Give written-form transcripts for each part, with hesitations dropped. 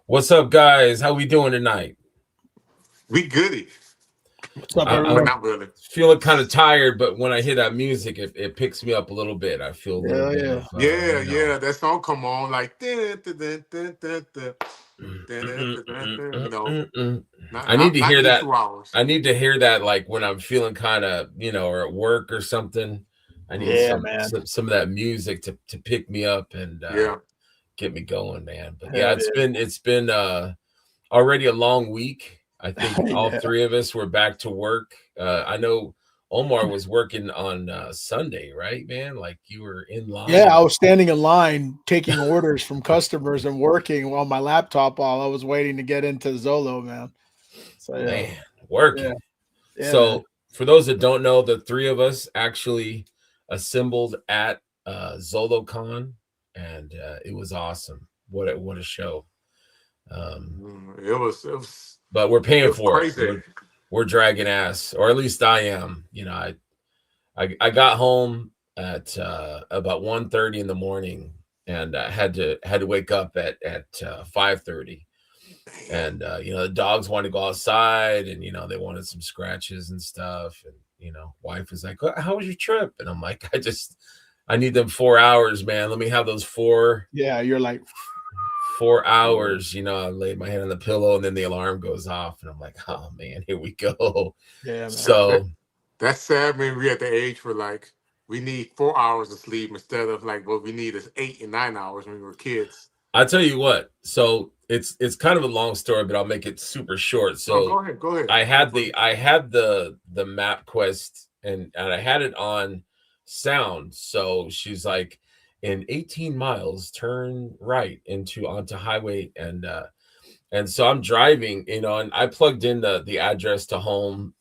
What's up, guys? How we doing tonight? We goody. What's up, I, Well, I'm everyone? not really. feeling kind of tired, but when I hear that music, it picks me up a little bit. I feel a little Yeah, bit yeah. of, Yeah, yeah. That song come on like dun, dun, dun, dun, dun, dun, dun, dun, dun, dun, dun, not I need not to not hear get that. 2 hours. I need to hear that like when I'm feeling kind of, or at work or something. I need Hmm. Yeah, some man. some some of that music to pick me up and Yeah. get me going, man. But yeah, Hell it's been already a long week. I think yeah. all Yeah. three of us were back to work. I know Omar was working on Sunday, right, man? Like you were in Yeah, line. I was standing in line taking orders from customers and working on my laptop while I was waiting to get into Zolo, man. So yeah. Man, Yeah. working. Yeah, man. So for those that don't know, the three of us actually assembled at ZoloCon, and it was awesome. What a show! Um, It but we're paying was for it. crazy. We're dragging ass, or at least I am. I got home at about 1:30 in the morning, and I had to wake up at 5:30. Damn. And the dogs wanted to go outside, and they wanted some scratches and stuff. And wife was like, "How was your trip?" And I'm like, I need them 4 hours, man. Let me have those Yeah, you're like, 4 hours. I laid my head on the pillow, and then the alarm goes off, and I'm like, "Oh man, here we go." yeah, man. That, So that's sad when we at the age where like we need 4 hours of sleep instead of like what we need is 8 and 9 hours when we were kids. I tell you what. So it's kind of a long story, but I'll make it super short. No, So go ahead. Go ahead. I I want had to. the map quest, and I had it on sound. So she's like, in 18 miles, turn right onto highway, and so I'm driving, and I plugged in the address to home.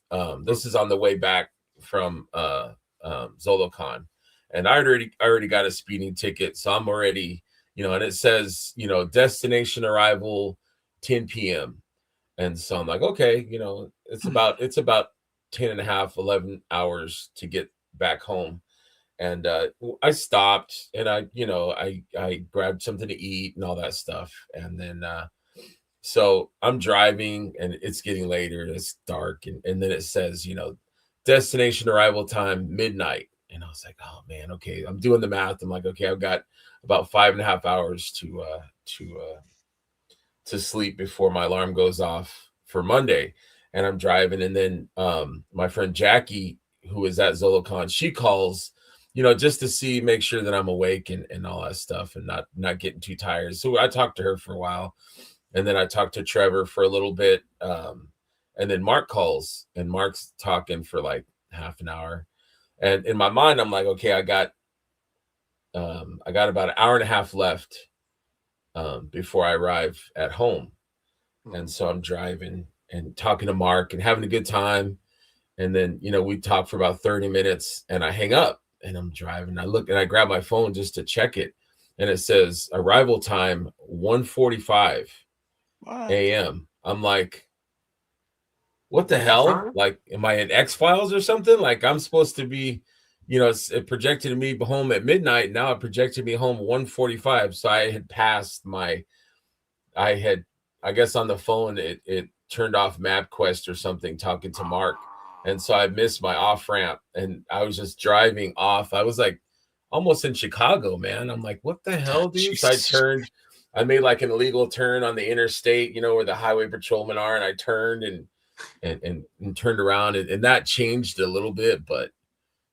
This is on the way back from ZoloCon, and I already got a speeding ticket, so I'm already, and it says, destination arrival 10 p.m. And so I'm like, okay, it's about 10 and a half, 11 hours to get back home. And I stopped, and I grabbed something to eat and all that stuff. And then so I'm driving, and it's getting later, it's dark, and then it says, destination arrival time midnight. And I was like, oh man, okay. I'm doing the math. I'm like, okay, I've got about 5.5 hours to sleep before my alarm goes off for Monday. And I'm driving, and then my friend Jackie, who is at ZoloCon, she calls, just to make sure that I'm awake and all that stuff, and not getting too tired. So I talked to her for a while, and then I talked to Trevor for a little bit, and then Mark calls, and Mark's talking for like half an hour. And in my mind, I'm like, okay, I got about an hour and a half left before I arrive at home. And so I'm driving and talking to Mark and having a good time. And then, we talk for about 30 minutes, and I hang up, and I'm driving. I look, and I grab my phone just to check it. And it says arrival time 1:45 What? a.m. I'm like, what the That's the hell? time. Like, am I in X Files or something? Like, I'm supposed to be, it projected me home at midnight. Now it projected me home 1:45. So I had passed I had, I guess on the phone, it turned off MapQuest or something, talking to Mark. And so I missed my off ramp, and I was just driving off. I was like almost in Chicago, man. I'm like, what the hell, dude? So Jesus. I made like an illegal turn on the interstate, where the highway patrolmen are. And I turned and turned around, and that changed a little bit. But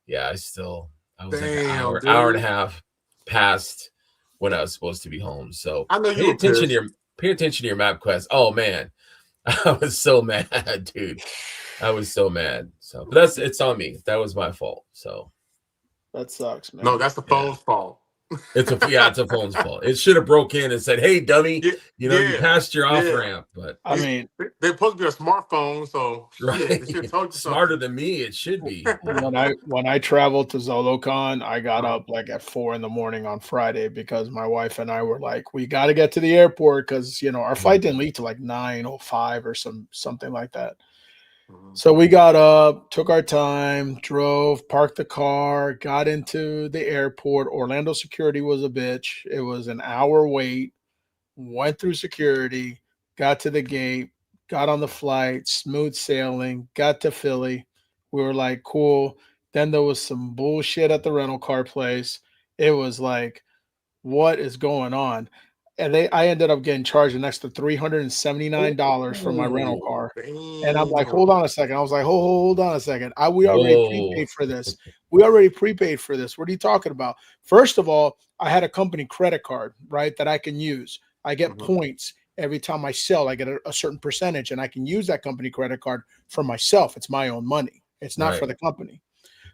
yeah, I was like an Damn, hour and a dude. half past when I was supposed to be home. So I know you pay were attention to pissed. your pay attention to your map quest. Oh man, I was so mad, dude. I was so mad. So, but it's on me. That was my fault. So That sucks, No, man. that's the yeah, phone's fault. it's a phone's fault. It should have broke in and said, "Hey, dummy, Yeah, you yeah, passed your off yeah. ramp." But I mean, They're supposed to be a smartphone, so shit, they should have right, told you smarter something. than me, it should be. But when I traveled to ZoloCon, I got Uh, up like at 4 in the morning on Friday because my wife and I were like, we got to get to the airport because our flight didn't leave till like 9:05 or something like that. mhm. So we got up, took our time, drove, parked the car, got into the airport. Orlando security was a bitch. It was an hour wait, went through security. got to the gate, got on the flight, smooth sailing, got to Philly. We were like, cool. Then there was some bullshit at the rental car place. It was like, what is going on? And I ended up getting charged an extra $379 for my rental Ooh. car. And I'm like, Damn. hold on a second. I was like, hold on a second. We already Whoa. prepaid for this. We already prepaid for this. What are you talking about? First of all, I had a company credit card, right, that I can use. I get Mhm. points every time I sell. I get a certain percentage, and I can use that company credit card for myself. It's my own money. It's not for Right. the company.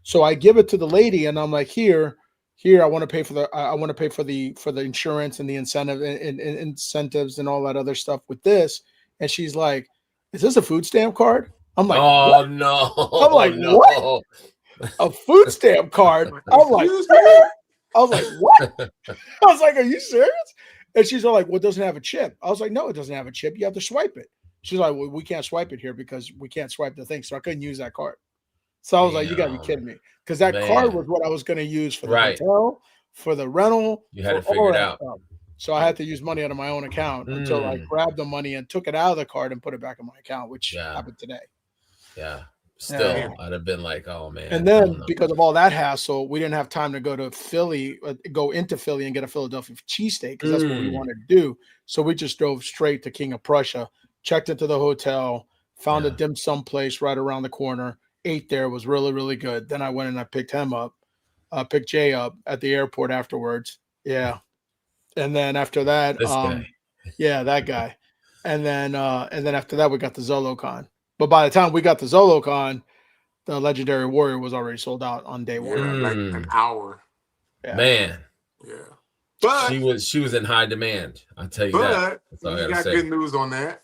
So I give it to the lady, and I'm like, here, I want to pay for I want to pay for the insurance and the incentive and incentives and all that other stuff with this. And she's like, is this a food stamp card? I'm like, what? Oh no. I'm like, what? No. A food stamp card? I'm like, Excuse what? me? I was like, what? I was like, are you serious? And she's all like, well, it doesn't have a chip. I was like, no, it doesn't have a chip. You have to swipe it. She's like, well, we can't swipe it here because we can't swipe the thing. So I couldn't use that card. So I was like, you gotta be Damn. kidding me. Because that card Man. was what I was going to use for the Right. hotel, for the rental. You had to for figure all it that out. stuff. So I had to use money out of my own account until I grabbed the money and took it out of the card and put it back in my account, which Yeah. happened today. Yeah. Still, Yeah. I'd have been like, oh man. And I then don't know. because of all that hassle, we didn't have time to go to Philly, go into Philly and get a Philadelphia cheesesteak because that's what we wanted to do. So we just drove straight to King of Prussia, checked into the hotel, found a Yeah. dim sum place right around the corner, ate there, was really, really good. Then I went and I picked him up, picked Jay up at the airport afterwards. Yeah. And then after that, This guy. yeah, that guy. And then after that, we got the Zolocon. But by the time we got the Zolocon, the Legendary Warrior was already sold out on day one. Yeah, like an hour. Yeah. Man. Yeah. But She was in high demand. I'll tell you that. but That's all I you gotta got say. good news on that.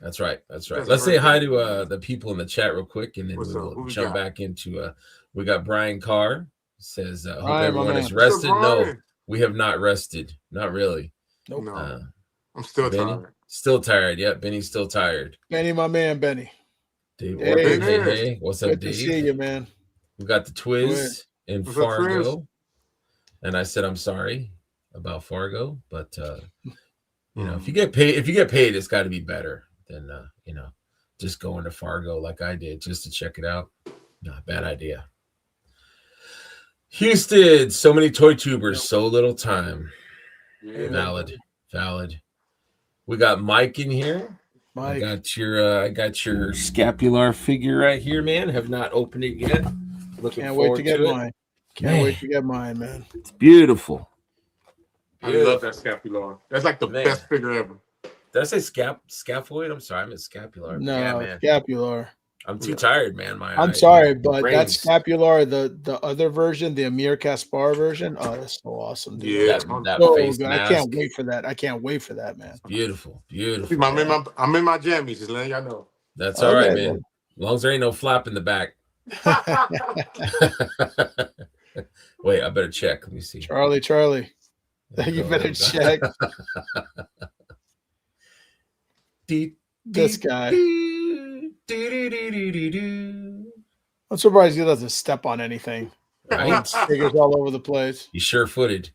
That's right. That's right. That's Let's say very hi good. to the people in the chat real quick, and then What's we up? Who will we jump got? back into we got Brian Carr says hope Brian, my everyone man. is What's up, rested. No, Brian? we have not rested. Not really. Nope. No, I'm still Benny? tired. Still tired. Yep, Benny's still tired. Benny, my man, Benny. Dave Hey. Orchid, hey, Benny. hey. What's up, Good to see Dave? you, man. We got the Twiz in What's up, Twiz? Fargo. And I said I'm sorry about Fargo, but you know, if you get paid, it's got to be better than you know, just going to Fargo like I did just to check it out. Not bad idea. Houston, so many toy tubers, so little time. Yeah. Valid. We got Mike in here. Mike. I got your scapular figure right here, man. Have not opened it yet. Looking Can't wait forward to get it. mine. Can't wait to get mine, man. It's beautiful. I love that scapular. That's like the Man. best figure ever. Did I say scaphoid? I'm sorry, I meant scapular. No, Yeah, man. scapular. I'm too tired, man. I'm sorry, my but that brain's- scapular, the other version, the Amir Kaspar version, oh, that's so awesome, dude. Yeah. that So face good. mask. I can't wait for that. I can't wait for that, man. Beautiful. I'm in my jammies, just letting y'all know. That's all right, Okay, man. As long as there ain't no flap in the back. Wait, I better check. Let me see. Charlie. You better check this guy. I'm surprised he doesn't step on anything. Right? Figures all over the place. He's sure-footed.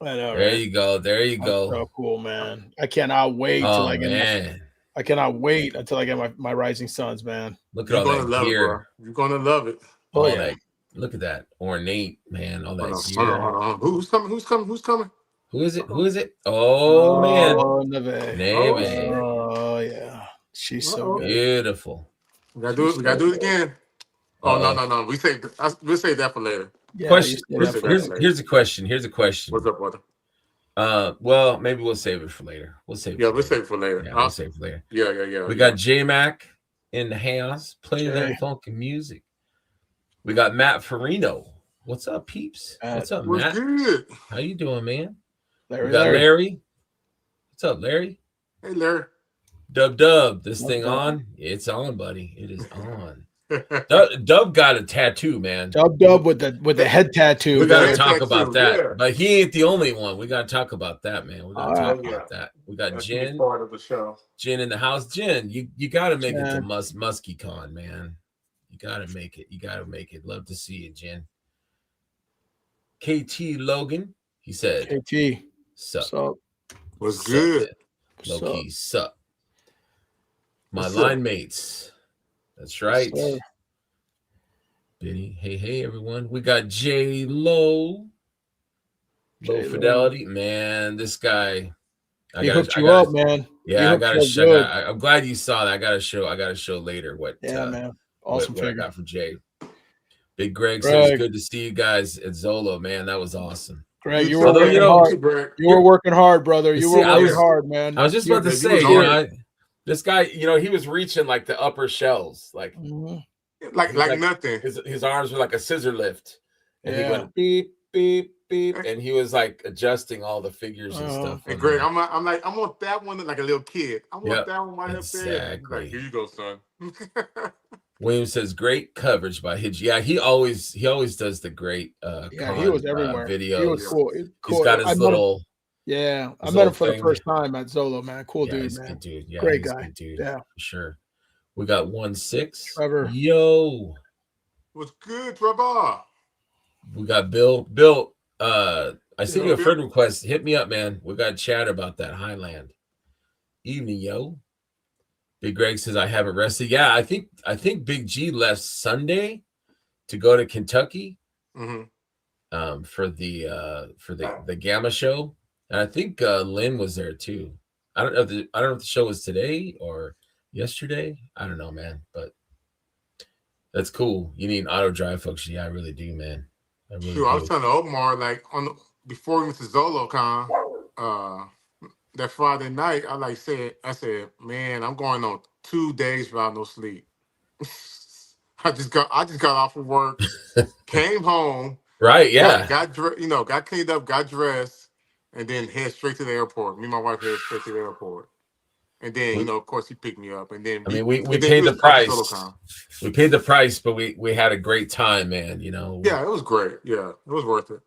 I know, There right? you go. There you That's go. so cool, man. I cannot wait till Oh I get man, I cannot wait until I get my Rising Suns, man. look at You're all gonna that love it, gear. bro. You're gonna love it. Oh, All yeah. that. Look at that ornate, man. All that Hold gear. on. Who's coming? Who is it? Oh man, Oh, Neve. Neve. Oh, yeah. She's so Uh-oh. good. Beautiful. We gotta do it again. Oh no. We'll save that for later. Yeah, Question. you said that Here's- Here's a question. Here's a question. What's up, brother? Well, maybe we'll save it for later. We'll save it. Yeah, for we'll later. save it for later. Yeah, we'll save it for later. Yeah. We got J Mac in the house. Play Jay. that funky music. We got Matt Farino. What's up, peeps? Matt. What's up, What's Matt? good? How you doing, man? We Larry, got Larry. What's up, Larry? Hey, Larry. Dub. This What's thing up? on? It's on, buddy. It is on. Dub got a tattoo, man. Dub with the head tattoo. We gotta head talk tattoo, about that. yeah. But he ain't the only one. We gotta talk about that, man. We gotta All talk right. about that. We got That's Jen. part of the show. Jen in the house. Jen, you gotta make it to Jen. MuskyCon, man. You gotta make it. Love to see you, Jen. KT Logan, he said, KT. sup. So What's Sup, good? Low key, sup. My What's line up? mates. That's Yes, right. sir. Benny. Hey, everyone. We got J Low. Low J-Lo. Fidelity. Man, this guy. He hooked you up, man. He Yeah, I hooked gotta you up show. good. I'm glad you saw that. I gotta show later what Yeah, man. Awesome what I figure. got from Jay. Big Greg says Greg, good to see you guys at Zolo, man. That was awesome. Greg, You you too, were Although, man. you working know, You hard. too, Brad. You were working hard, brother. You see, were I working was hard, man. I was just about to you say, was you on know, it. this guy, you know, he was reaching like the upper shells, like Mhm. Like he's like nothing. his arms were like a scissor lift, and he Yeah. went beep beep beep, and he was like adjusting all the figures and stuff. And on Greg, there. I want that one like a little kid. I want Yep, that one right up there. Like, exactly. here you go, son. William says great coverage by Hidge. Yeah, he always does the great Yeah, he was everywhere. videos. He was cool. He's got his little I met him for the thing. first time at Zolo, man. Cool Yeah, dude, he's a man. good dude. Yeah, Great he's guy. a good dude. Yeah. For sure. We got 1-6. Trevor. Yo. What's good, Trevor? We got Bill. Bill, I sent you a Bill. friend request. Hit me up, man. We got to chat about that Highland. Evening, yo. Big Greg says I haven't rested. Yeah, I think Big G left Sunday to go to Kentucky for the Gamma show. And I think Lynn was there too. I don't know if the show was today or yesterday. I don't know, man, but that's cool. You need an auto drive, folks. Yeah, I really do, man. I really do. I was telling Omar, like before we went to ZoloCon, that Friday night, I said, man, I'm going on 2 days without no sleep. I just got off of work, came home, right? Yeah, got cleaned up, got dressed, and then head straight to the airport. Me and my wife headed straight to the airport. And then, of course, he picked me up. And then we paid the price. We paid the price, but we had a great time, man. You know. Yeah, it was great. Yeah, it was worth it.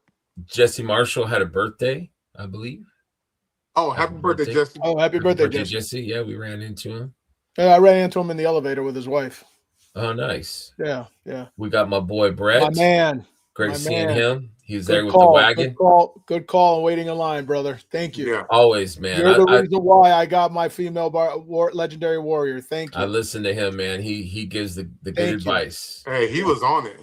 Jesse Marshall had a birthday, I believe. Oh, happy birthday, Jesse. Oh, happy birthday, Jesse. Yeah, we ran into him. Yeah, I ran into him in the elevator with his wife. Oh, nice. Yeah. We got my boy Brett. My man. Great seeing him. He's there with the wagon. Good call and waiting in line, brother. Thank you. Yeah. Always, man. You're the reason why I got my female legendary warrior. Thank you. I listen to him, man. He gives the good advice. Hey, he was on it.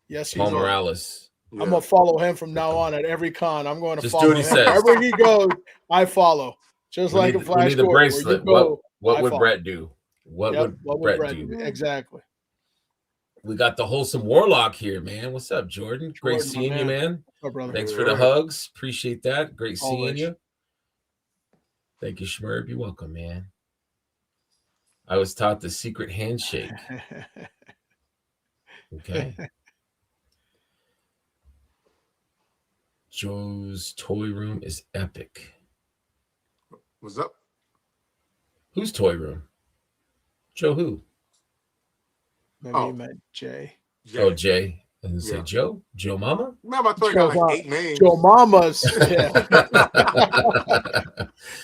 Yes, he's Paul Morales. Yeah. I'm gonna follow him from now on at every con. I'm going to just follow do what he him. says. Wherever he goes, I follow. Just like a Flash. We need the bracelet. What would Brett do? What would Brett do? Exactly. We got the wholesome warlock here, man. What's up, Jordan? Great seeing you, man. What's up, brother? Thanks for the hugs. Appreciate that. Great seeing you. Thank you, Schmerb. You're welcome, man. I was taught the secret handshake. Okay. Joe's toy room is epic. What's up? Whose toy room? Joe who? Maybe you meant Jay. Oh, Jay. I didn't say Joe. Joe Mama? Remember I told you got like 8 names. Joe Mama's. Yeah.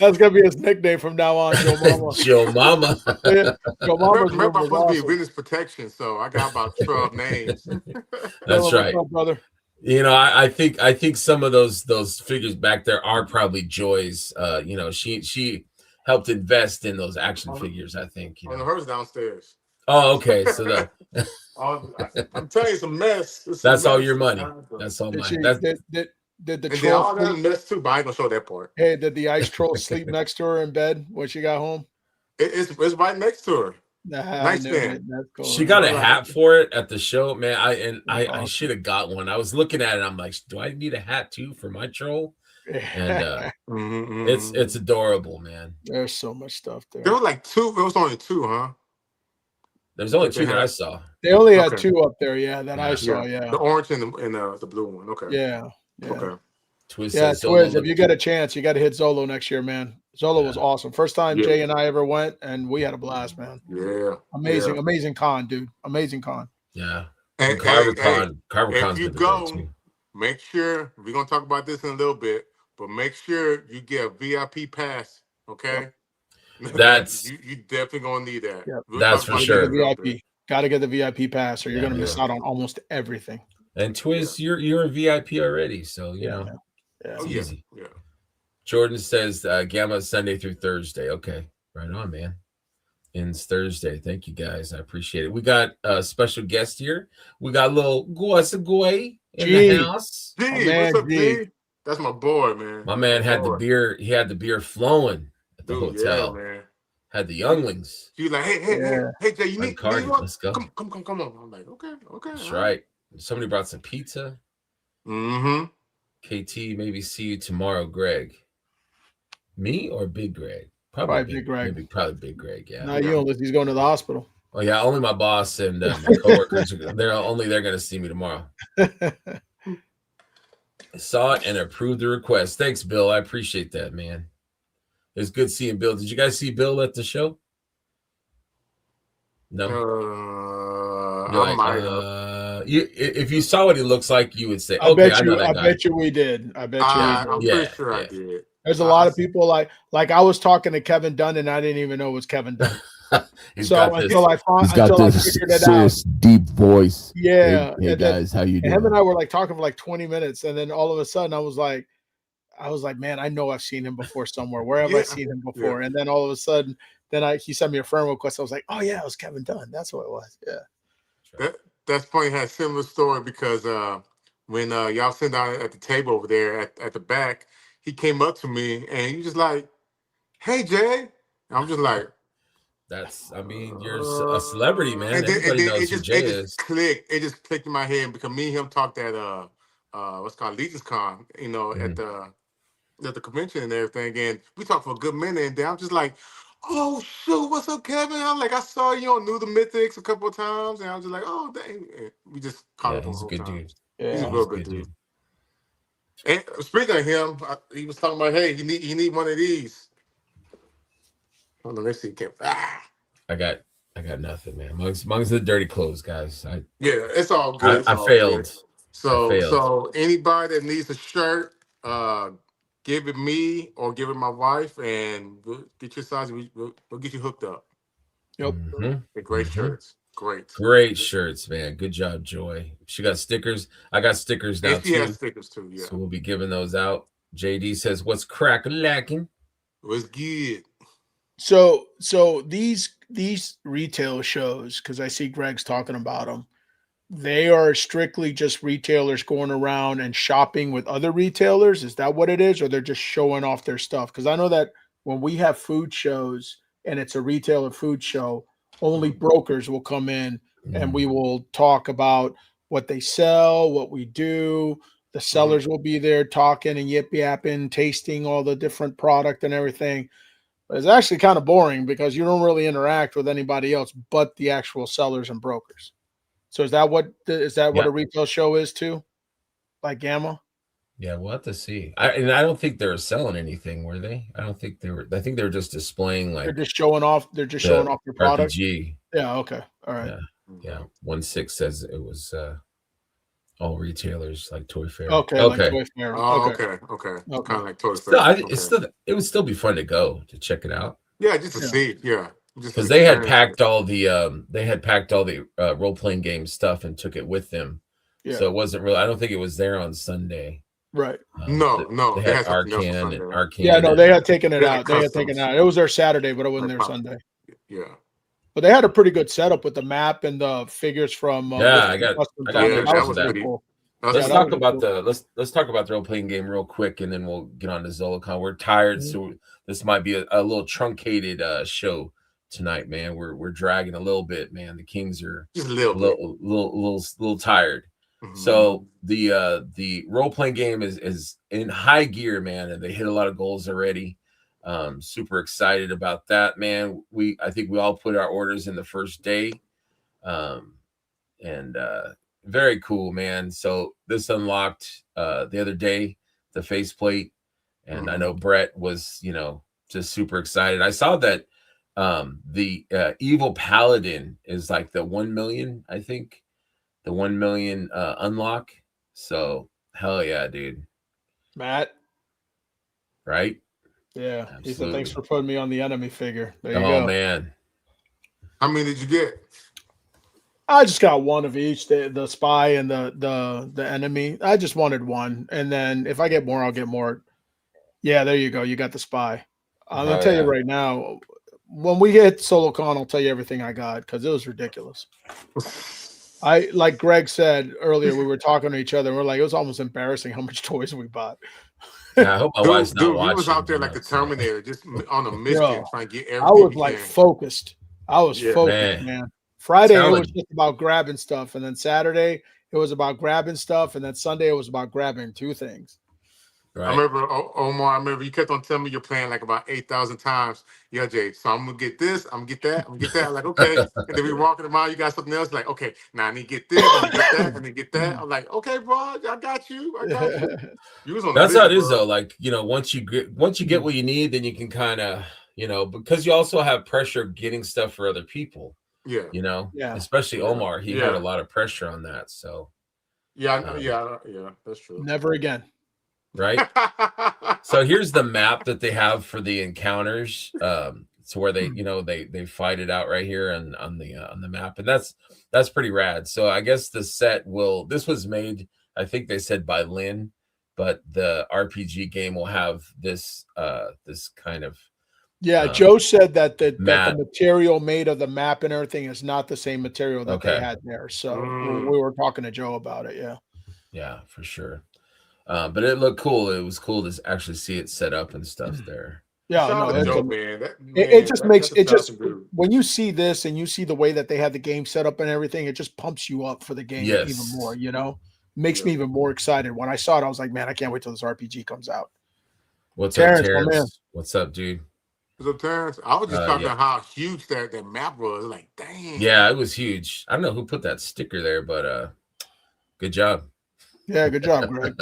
That's gonna be his nickname from now on, Joe Mama. Joe Mama. Yeah. Joe Mama's. Remember, I'm supposed to be witness protection, so I got about 12 names. That's right, brother. You know, I think some of those figures back there are probably Joy's. You know, she helped invest in those action figures. I think. You know, hers downstairs. Oh, okay. So that I'm telling you, it's a mess. That's all your money. That's all mine. Did the and troll all that mess too? But I ain't gonna show that part. Hey, did the ice troll sleep next to her in bed when she got home? It's right next to her. Nice man. Cool. She got a hat for it at the show, man. I should have got one. I was looking at it. I'm like, do I need a hat too for my troll? And it's adorable, man. There's so much stuff there. There were like 2. It was only 2, huh? There's only 2 that I saw. They only had 2 up there, that I saw. Yeah, the orange and the blue one. Okay. Yeah. Okay. Twiz, if you get a chance, you got to hit Zolo next year, man. Zolo was awesome. First time Jay and I ever went, and we had a blast, man. Yeah. Amazing con, dude. Amazing con. Yeah. And CarverCon. If you go, make sure we're gonna talk about this in a little bit, but make sure you get a VIP pass. Okay. That's you definitely gonna need that. Yep. That's for sure. VIP. Got to get the VIP pass, or you're gonna miss out on almost everything. And Twiz, you're a VIP already, so you know. It's easy. Yeah. Jordan says Gamma Sunday through Thursday. Okay, right on, man. ends Thursday. Thank you guys. I appreciate it. We got a special guest here. We got little Goy in the G. house. My G, man, what's up, G. G? That's my boy, man. My man had the Boy. beer. He had the beer flowing at the Dude, hotel. yeah, man. Had the younglings. She was like, hey, Jay, you need Cardi, one? let's go. Come on. I'm like, okay. That's right. Somebody brought some pizza. Mm-hmm. KT, maybe see you tomorrow, Greg. Me or Big Greg? Probably Big Greg. Maybe probably Big Greg. Yeah. Not you unless he's going to the hospital. Oh yeah, only my boss and my coworkers. They're going to see me tomorrow. Saw it and approved the request. Thanks, Bill. I appreciate that, man. It's good seeing Bill. Did you guys see Bill at the show? No. I might have. If you saw what he looks like, you would say, I "Okay, bet I know you. that I guy." bet you we did. I bet you. I'm We did. pretty sure I did. There's a lot of people like I was talking to Kevin Dunn and I didn't even know it was Kevin Dunn. He's So got this. until I He's got until I this figured it out. serious, deep voice. Yeah. Hey and then- guys, how you and doing? him and I were like talking for like 20 minutes, and then all of a sudden I was like, man, I know I've seen him before somewhere. Where have I Yeah. seen him before? And then all of a sudden, he sent me a friend request. I was like, oh yeah, it was Kevin Dunn. That's what it was. Yeah. That's funny. Had a similar story because when y'all sitting down at the table over there at the back, he came up to me and he just like, "Hey Jay," and I'm just like, you're a celebrity, man. and then Everybody knows who Jay it is. just clicked. It just clicked in my head because me and him talked at what's called Legion's Con, at the convention and everything, and we talked for a good minute, and then I'm just like, "Oh shoot, what's up, Kevin?" I'm like, "I saw you on New the Mythics a couple of times," and I was just like, "Oh dang," and we just caught Yeah, up on he's the a whole good time. dude. Yeah. He's a real good dude. And speaking of him, he was talking about, hey, you need one of these. Hold on, let's see. I got nothing, man. Amongst the dirty clothes, guys. Yeah, it's all good. It's I all failed. good. So I failed. anybody that needs a shirt, give it me or give it my wife, and we'll get your size. We'll get you hooked up. Yep. Mhm. They're great Mhm. shirts. Great. Great shirts, man. Good job, Joy. She got stickers. I got stickers now And she too. has stickers too. Yeah, So we'll be giving those out. JD says, "What's crack-a-lacking?" it was good. So these retail shows, because I see Greg's talking about them, they are strictly just retailers going around and shopping with other retailers. Is that what it is, or they're just showing off their stuff? Because I know that when we have food shows and it's a retailer food show, only brokers will come in and we will talk about what they sell, what we do. The sellers will be there talking and yip yapping, tasting all the different product and everything. But it's actually kind of boring because you don't really interact with anybody else but the actual sellers and brokers. So is that what a retail show is too? Like Gamma? Yeah, we'll have to see. I don't think they were selling anything, were they? I don't think they were. I think they were just displaying They're like just showing off. They're just showing off your product. RPG. Yeah. Okay. All right. Yeah. 1-6 says it was all retailers like Toy Fair. Okay. Like Toy Fair. Oh, Okay. okay. Kind of like Toy Still, Fair. it would still be fun to go to check it out. Yeah, just to see. Yeah, because they had packed all the role playing game stuff and took it with them. Yeah. So it wasn't really. I don't think it was there on Sunday. Right. No. They had Arcan. Yeah, no, they had taken it out. They had taken it out. It was their Saturday, but it wasn't their Sunday. Yeah. But they had a pretty good setup with the map and the figures from. I got that was pretty cool. Let's talk about the role playing game real quick, and then we'll get on to ZoloCon. We're tired, so this might be a little truncated show tonight, man. We're dragging a little bit, man. The Kings are just a little tired. Mm-hmm. So the role playing game is in high gear, man, and they hit a lot of goals already. Super excited about that, man. I think we all put our orders in the first day, and very cool, man. So this unlocked the other day, the faceplate, and I know Brett was just super excited. I saw that the evil paladin is like the 1 million, I think. The 1 million unlock. So hell yeah, dude. Matt. Right? Yeah. He said, thanks for putting me on the enemy figure. There you go. Oh man. How many did you get? I just got one of each, the spy and the enemy. I just wanted one. And then if I get more, I'll get more. Yeah, there you go. You got the spy. I'm gonna tell you right now, when we hit SoloCon, I'll tell you everything I got because it was ridiculous. I like Greg said earlier, we were talking to each other. And we're like, it was almost embarrassing how much toys we bought. Yeah, I hope my wife's not Dude, we watching. was out there you like know, the so- Terminator, just on a Bro, mission, trying to get I everything was we like can. focused. I was Yeah. focused, Man. man. Friday it was Telling just about grabbing stuff, and then Saturday it was about grabbing stuff, and then Sunday it was about grabbing two things. I Right. remember Omar. I remember you kept on telling me your plan like about 8,000 times. Yeah, Jay. So I'm gonna get this. I'm gonna get that. I'm gonna get that. I'm like, okay. And then we walking around. You got something else? Like, okay. Now I need to get this. I need to get that. I need to get that. I'm like, okay, bro. I got you. I got you. You was on. That's the how it mission, is bro. though. Like, once you get what you need, then you can kind of, because you also have pressure of getting stuff for other people, Yeah. Yeah. especially Yeah. Omar. He had Yeah. a lot of pressure on that. So, Yeah. I know. Um, Yeah. That's true. Never again. right. So here's the map that they have for the encounters. So where they, they fight it out right here on the map, and that's pretty rad. So I guess the set this was made, I think they said by Lynn, but the RPG game will have this kind of Yeah, Joe said that the map. material made of the map and everything is not the same material that they Okay. had there. So Mm. we were talking to Joe about it. Yeah. Yeah, for sure. But it looked cool. It was cool to actually see it set up and stuff there. Yeah, Shout out no, to it's Joe, a- man. it just makes that's a it just shout out to dude. when you see this and you see the way that they had the game set up and everything, it just pumps you up for the game even Yes. more. Makes me even more excited. When I saw it, I was like, man, I can't wait till this RPG comes out. What's Terrence, up, my man. Terrence? What's up, dude? So Terrence, I was just talking Yeah. about how huge that map was. Like, dang. Yeah, it was huge. I don't know who put that sticker there, but good job. Yeah, good job, Greg.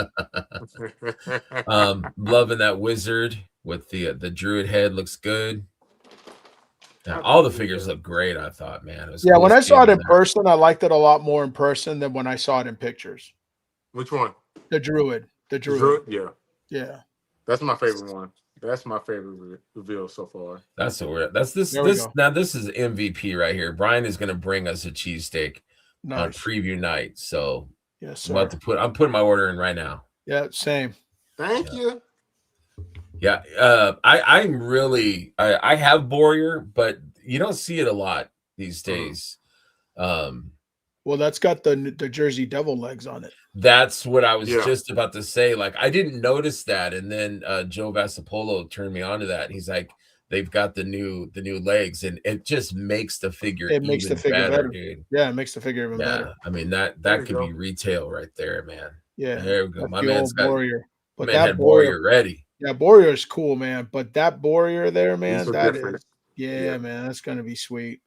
Loving that wizard with the druid head. Looks good. Yeah, all the figures look great. I thought, man. It was Yeah, cool when to I see saw it them in there. person, I liked it a lot more in person than when I saw it in pictures. Which one? The druid. The druid. Druid? Yeah. Yeah. That's my favorite one. That's my favorite reveal so far. That's what we're. That's this. There we This go. now. This is MVP right here. Brian is going to bring us a cheesesteak on Nice. preview night. So Yes, I'm about sir. to I'm putting my order in right now. Yeah, same. Thank you. Yeah. I'm really. I have Warrior, but you don't see it a lot these days. Well, that's got the Jersey Devil legs on it. That's what I was Yeah. just about to say. Like, I didn't notice that, and then Joe Vassapolo turned me on to that. He's like, they've got the new legs, and it just makes the figure It makes the even figure better. dude. Yeah, it makes the figure even Yeah, better. I mean that There you could go. be retail right there, man. Yeah. There we go. That's My the man's old got warrior. But man that had Warrior ready. yeah, Warrior is cool, man. But that Warrior there, man, so that different. is yeah, man, that's gonna be sweet.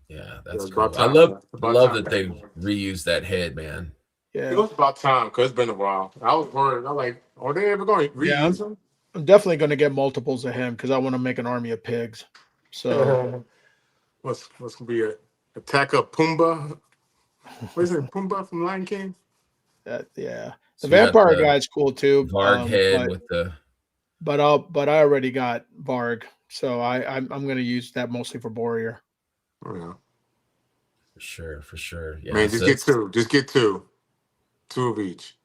Yeah, that's it's cool. about I time, love man. It's about love time. that they reused that head, man. It Yeah. was about time because it's been a while. I was worried. I'm like, are they ever going to reuse Yeah, them? I'm definitely gonna get multiples of him because I want to make an army of pigs. So What's gonna be a Attack of Pumbaa? What is it, Pumbaa from Lion King? that yeah. So The we got vampire the guy's cool too. Varg head with the but I already got Varg, so I'm gonna use that mostly for Warrior. Oh, yeah. for sure. Yeah, Man, just so get it's- two. Just get two. Two of each.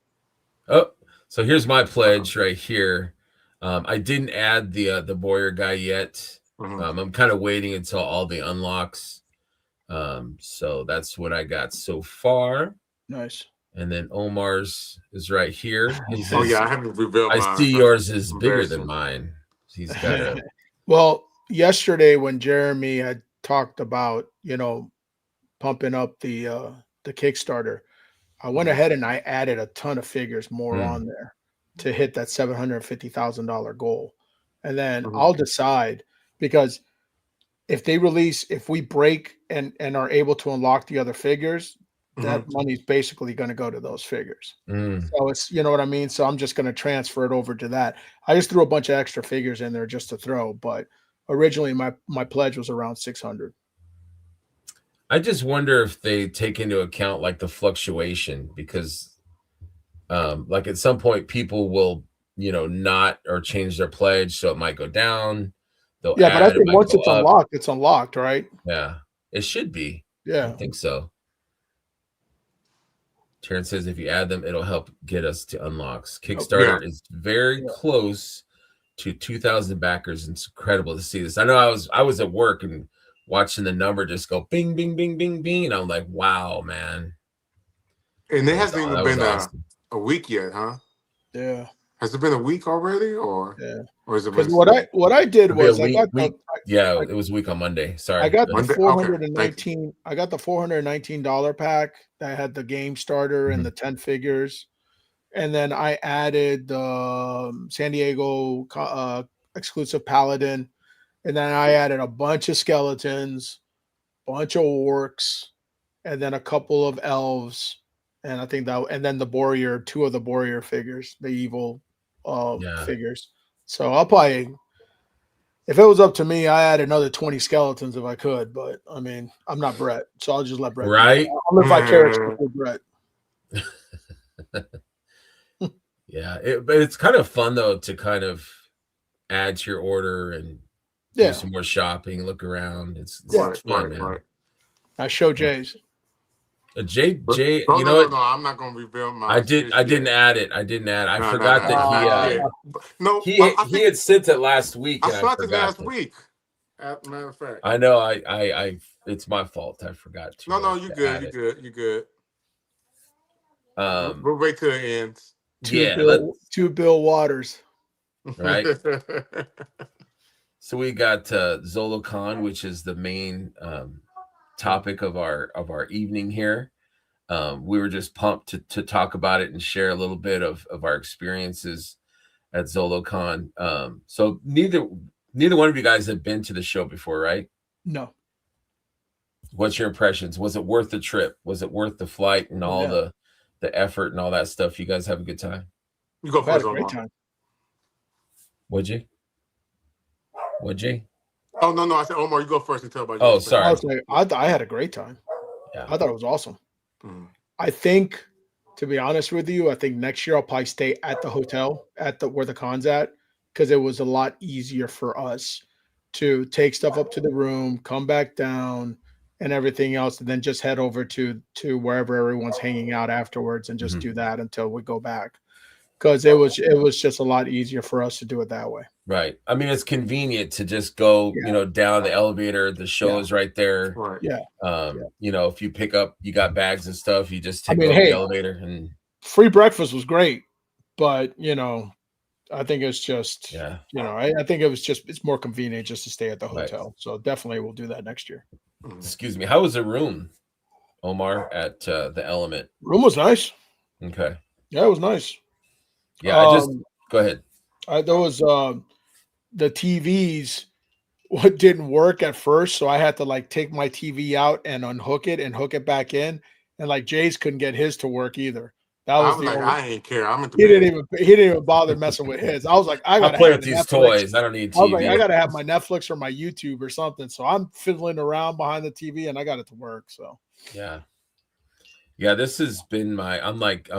Oh, so here's my pledge right here. I didn't add the warrior guy yet. Mhm. I'm kind of waiting until all the unlocks. So that's what I got so far. Nice. And then Omar's is right here. His Oh is- yeah, I haven't revealed I mine. see yours is bigger Embarrassing. than mine. He's got a Well, yesterday when Jeremy had talked about, pumping up the Kickstarter, I went ahead and I added a ton of figures more Mm. on there to hit that $750,000 goal. And then Mhm. I'll decide because if we break and are able to unlock the other figures, that money's basically going to go to those figures. Mm. So it's, you know what I mean? So I'm just going to transfer it over to that. I just threw a bunch of extra figures in there just to throw, but originally my pledge was around 600. I just wonder if they take into account like the fluctuation because like at some point people will, not or change their pledge, so it might go down. They'll Yeah, but I add, it think might once go it's up. unlocked, right? Yeah, it should be. I Yeah. think so. Terrence says if you add them, it'll help get us to unlocks. Kickstarter is very close to 2,000 backers. It's incredible to see this. I know I was at work and watching the number just go bing, bing, bing, bing, bing. And I'm like, wow, man. And it hasn't That even was been awesome. a week yet, huh? Yeah. Has it been a week already, or Yeah. is it Because been what I did It'll be a was I week, got week. Yeah, it was a week on Monday. Sorry. I got the Monday? Okay, thank you. $419. I got the $419 pack that had the game starter and Mhm. the 10 figures, and then I added the San Diego exclusive Paladin, and then I added a bunch of skeletons, bunch of orcs, and then a couple of elves, and I think that, and then the Warrior, two of the Warrior figures, the evil Yeah. figures. So I'll probably, if it was up to me, I add another 20 skeletons if I could, but I mean, I'm not Brett, so I'll just let Brett. Right? I'll live vicariously through Brett. Yeah, but it's kind of fun though to kind of add to your order and do Yeah, some more shopping, look around. It's Yeah. fun, man. Right. I show Jay's. Jay, No, you no, know no, what? no. I'm not gonna reveal my. I didn't yet. add it. I didn't add it. I No, forgot no, that no, he yeah. No, he I he think had sent it last week, I and I saw it forgot last that. week. Matter of fact. I know. I it's my fault. I forgot to. No, you to good. add You it. good. You good. Um, We'll wait till it ends. yeah. Two Bill Waters. Right. So we got Zolokon, which is the main topic of our evening here. We were just pumped to talk about it and share a little bit of our experiences at Zolokon. So neither one of you guys have been to the show before, right? No. What's your impressions? Was it worth the trip? Was it worth the flight and all the effort and all that stuff? You guys have a good time? You go I had first, a great Omar. time. Would you? Oh no, I said Omar. You go first and tell about. Oh, your experience. sorry. I had a great time. Yeah. I thought it was awesome. Mhm. I think, to be honest with you, I think next year I'll probably stay at the hotel where the con's at, because it was a lot easier for us to take stuff up to the room, come back down, and everything else, and then just head over to wherever everyone's hanging out afterwards and just Mhm. do that until we go back. Because it was just a lot easier for us to do it that way. Right. I mean, it's convenient to just go, down the elevator. The show is right there. Right. Yeah. If you pick up, you got bags and stuff, you just take I mean, over the hey, elevator and free breakfast was great, but I think it's just, yeah. I think it's more convenient just to stay at the Right. hotel. So definitely we'll do that next year. Excuse me. How was the room, Omar, at the Element? Room was nice. Okay. Yeah, it was nice. Yeah, go ahead. There was the TVs what didn't work at first, so I had to like take my TV out and unhook it and hook it back in, and like Jay's couldn't get his to work either. That was I'm the like, only, I ain't care. I'm at the he bed. didn't even bother messing with his. I was like, I I'll gotta play have with the these Netflix. toys. I don't need I was like, TV. I gotta have my Netflix or my YouTube or something. So I'm fiddling around behind the TV and I got it to work. So yeah, this has been I'm like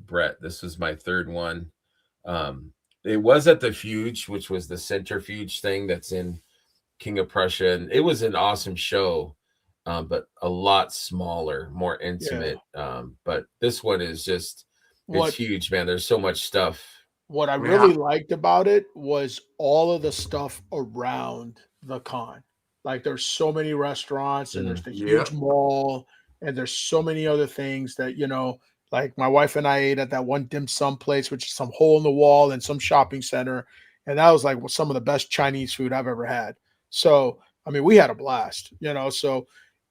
Brett. This was my third one. It was at the Fuge, which was the centrifuge thing that's in King of Prussia, and it was an awesome show, but a lot smaller, more intimate. But this one is just it's huge, man. There's so much stuff. What I really liked about it was all of the stuff around the con. Like there's so many restaurants and there's the huge mall and there's so many other things that, like my wife and I ate at that one dim sum place, which is some hole in the wall and some shopping center. And that was like some of the best Chinese food I've ever had. So, I mean, we had a blast, so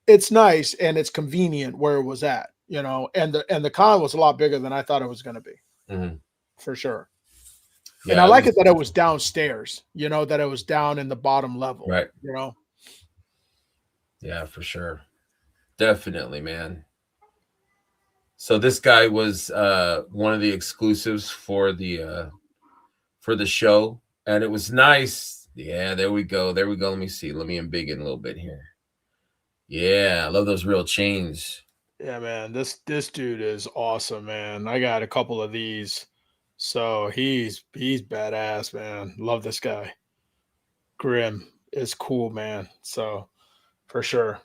it's nice and it's convenient where it was at, and the con was a lot bigger than I thought it was going to be, for sure. Yeah, and I like it that it was downstairs, that it was down in the bottom level, right? Yeah, for sure. Definitely, man. So this guy was one of the exclusives for the show, and it was nice. Yeah, there we go. Let me see. Let me embiggen a little bit here. Yeah, I love those real chains. Yeah, man. This dude is awesome, man. I got a couple of these. So he's badass, man. Love this guy. Grim is cool, man. So for sure.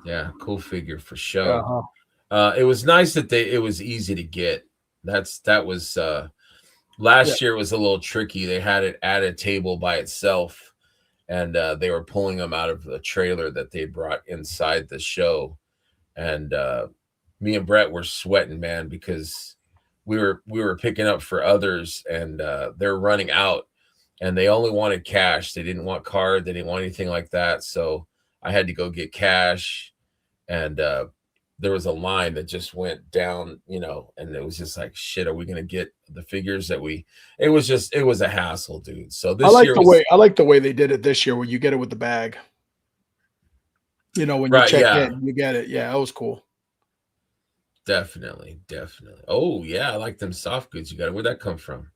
Yeah, cool figure for sure. It was nice that it was easy to get. That was last year was a little tricky. They had it at a table by itself, and they were pulling them out of the trailer that they brought inside the show. And me and Brett were sweating, man, because we were picking up for others, and they're running out, and they only wanted cash. They didn't want card. They didn't want anything like that. So I had to go get cash, and there was a line that just went down, and it was just like, shit, are we gonna get the figures that we? It was a hassle, dude. So this year I like the way they did it this year, where you get it with the bag. When you Right, check yeah. in, you get it. Yeah, that was cool. Definitely. Oh yeah, I like them soft goods you got. Where'd that come from?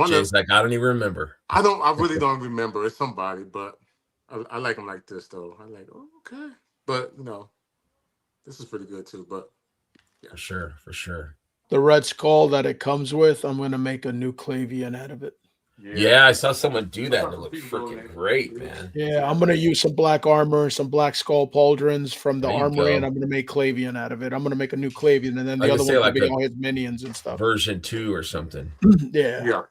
Jay's like, I don't even remember. I really don't remember. It's somebody, but I like them like this though. I like, okay, but this is pretty good too. But yeah, for sure. The Red Skull that it comes with, I'm gonna make a new Clavian out of it. Yeah, I saw someone do that and it looked freaking great, man. Yeah, I'm gonna use some black armor and some black skull pauldrons from the There you armory, go. and I'm gonna make Clavian out of it. I'm gonna make a new Clavian, and then the Like I other say, one like will be a all his minions and stuff. Version 2 or something. Yeah.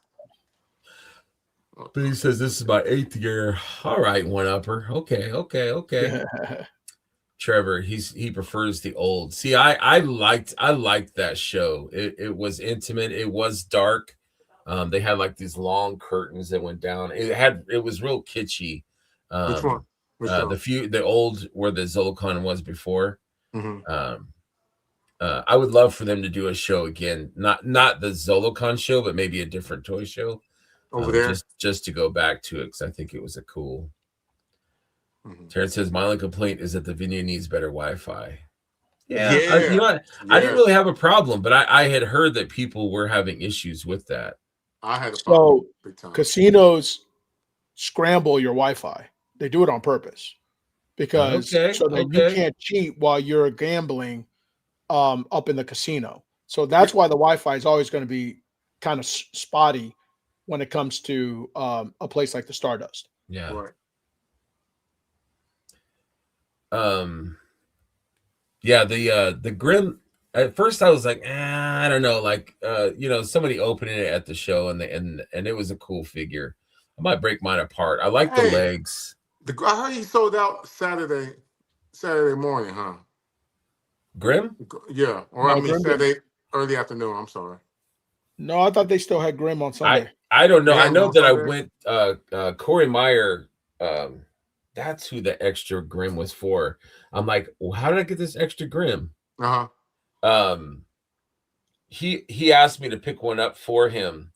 But he says this is my 8th year. All right, one upper. Okay. Trevor, he prefers the old. See, I liked that show. It was intimate. It was dark. They had like these long curtains that went down. It was real kitschy. Which one? The old where the Zolocon was before. Mm-hmm. I would love for them to do a show again, not the Zolocon show, but maybe a different toy show over there, just to go back to it, because I think it was a cool. Mm-hmm. Terrence says my only complaint is that the video needs better Wi-Fi. Yeah. I didn't really have a problem, but I had heard that people were having issues with that. I had a problem big time. Casinos scramble your Wi-Fi. They do it on purpose because you can't cheat while you're gambling up in the casino. So that's why the Wi-Fi is always going to be kind of spotty when it comes to a place like the Stardust. Yeah. Right. Yeah, the Grim. At first, I was like, I don't know, like somebody opening it at the show, and it was a cool figure. I might break mine apart. I like the legs. I heard he sold out Saturday morning, huh? Grim? Yeah, or Saturday early afternoon. I'm sorry. No, I thought they still had Grim on Sunday. I don't know. I know that Sunday. I went. Corey Meyer. That's who the extra Grim was for. I'm like, well, how did I get this extra Grim? He asked me to pick one up for him,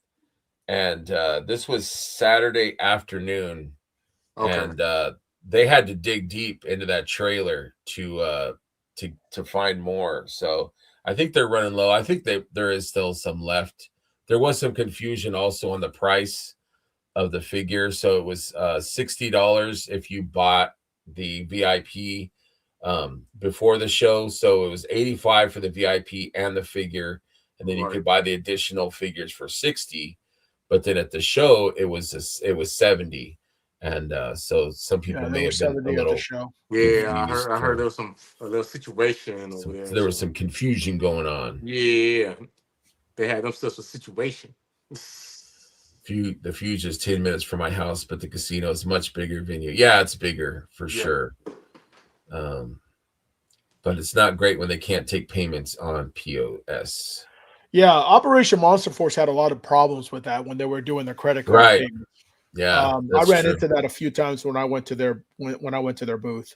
and this was Saturday afternoon, and they had to dig deep into that trailer to find more. So I think they're running low. I think there is still some left. There was some confusion also on the price of the figure. So it was $60 if you bought the VIP before the show. So it was $85 for the VIP and the figure, and then you could buy the additional figures for $60. But then at the show it was $70. And so some people may have been a little show. Yeah, I heard there was a little situation over there. There was some confusion going on. Yeah, they had themselves a situation. The Fuse is 10 minutes from my house, but the casino is much bigger venue. Yeah, it's bigger for sure. But it's not great when they can't take payments on POS. Yeah, Operation Monster Force had a lot of problems with that when they were doing their credit card payments. Yeah, I ran into that a few times when I went to their booth.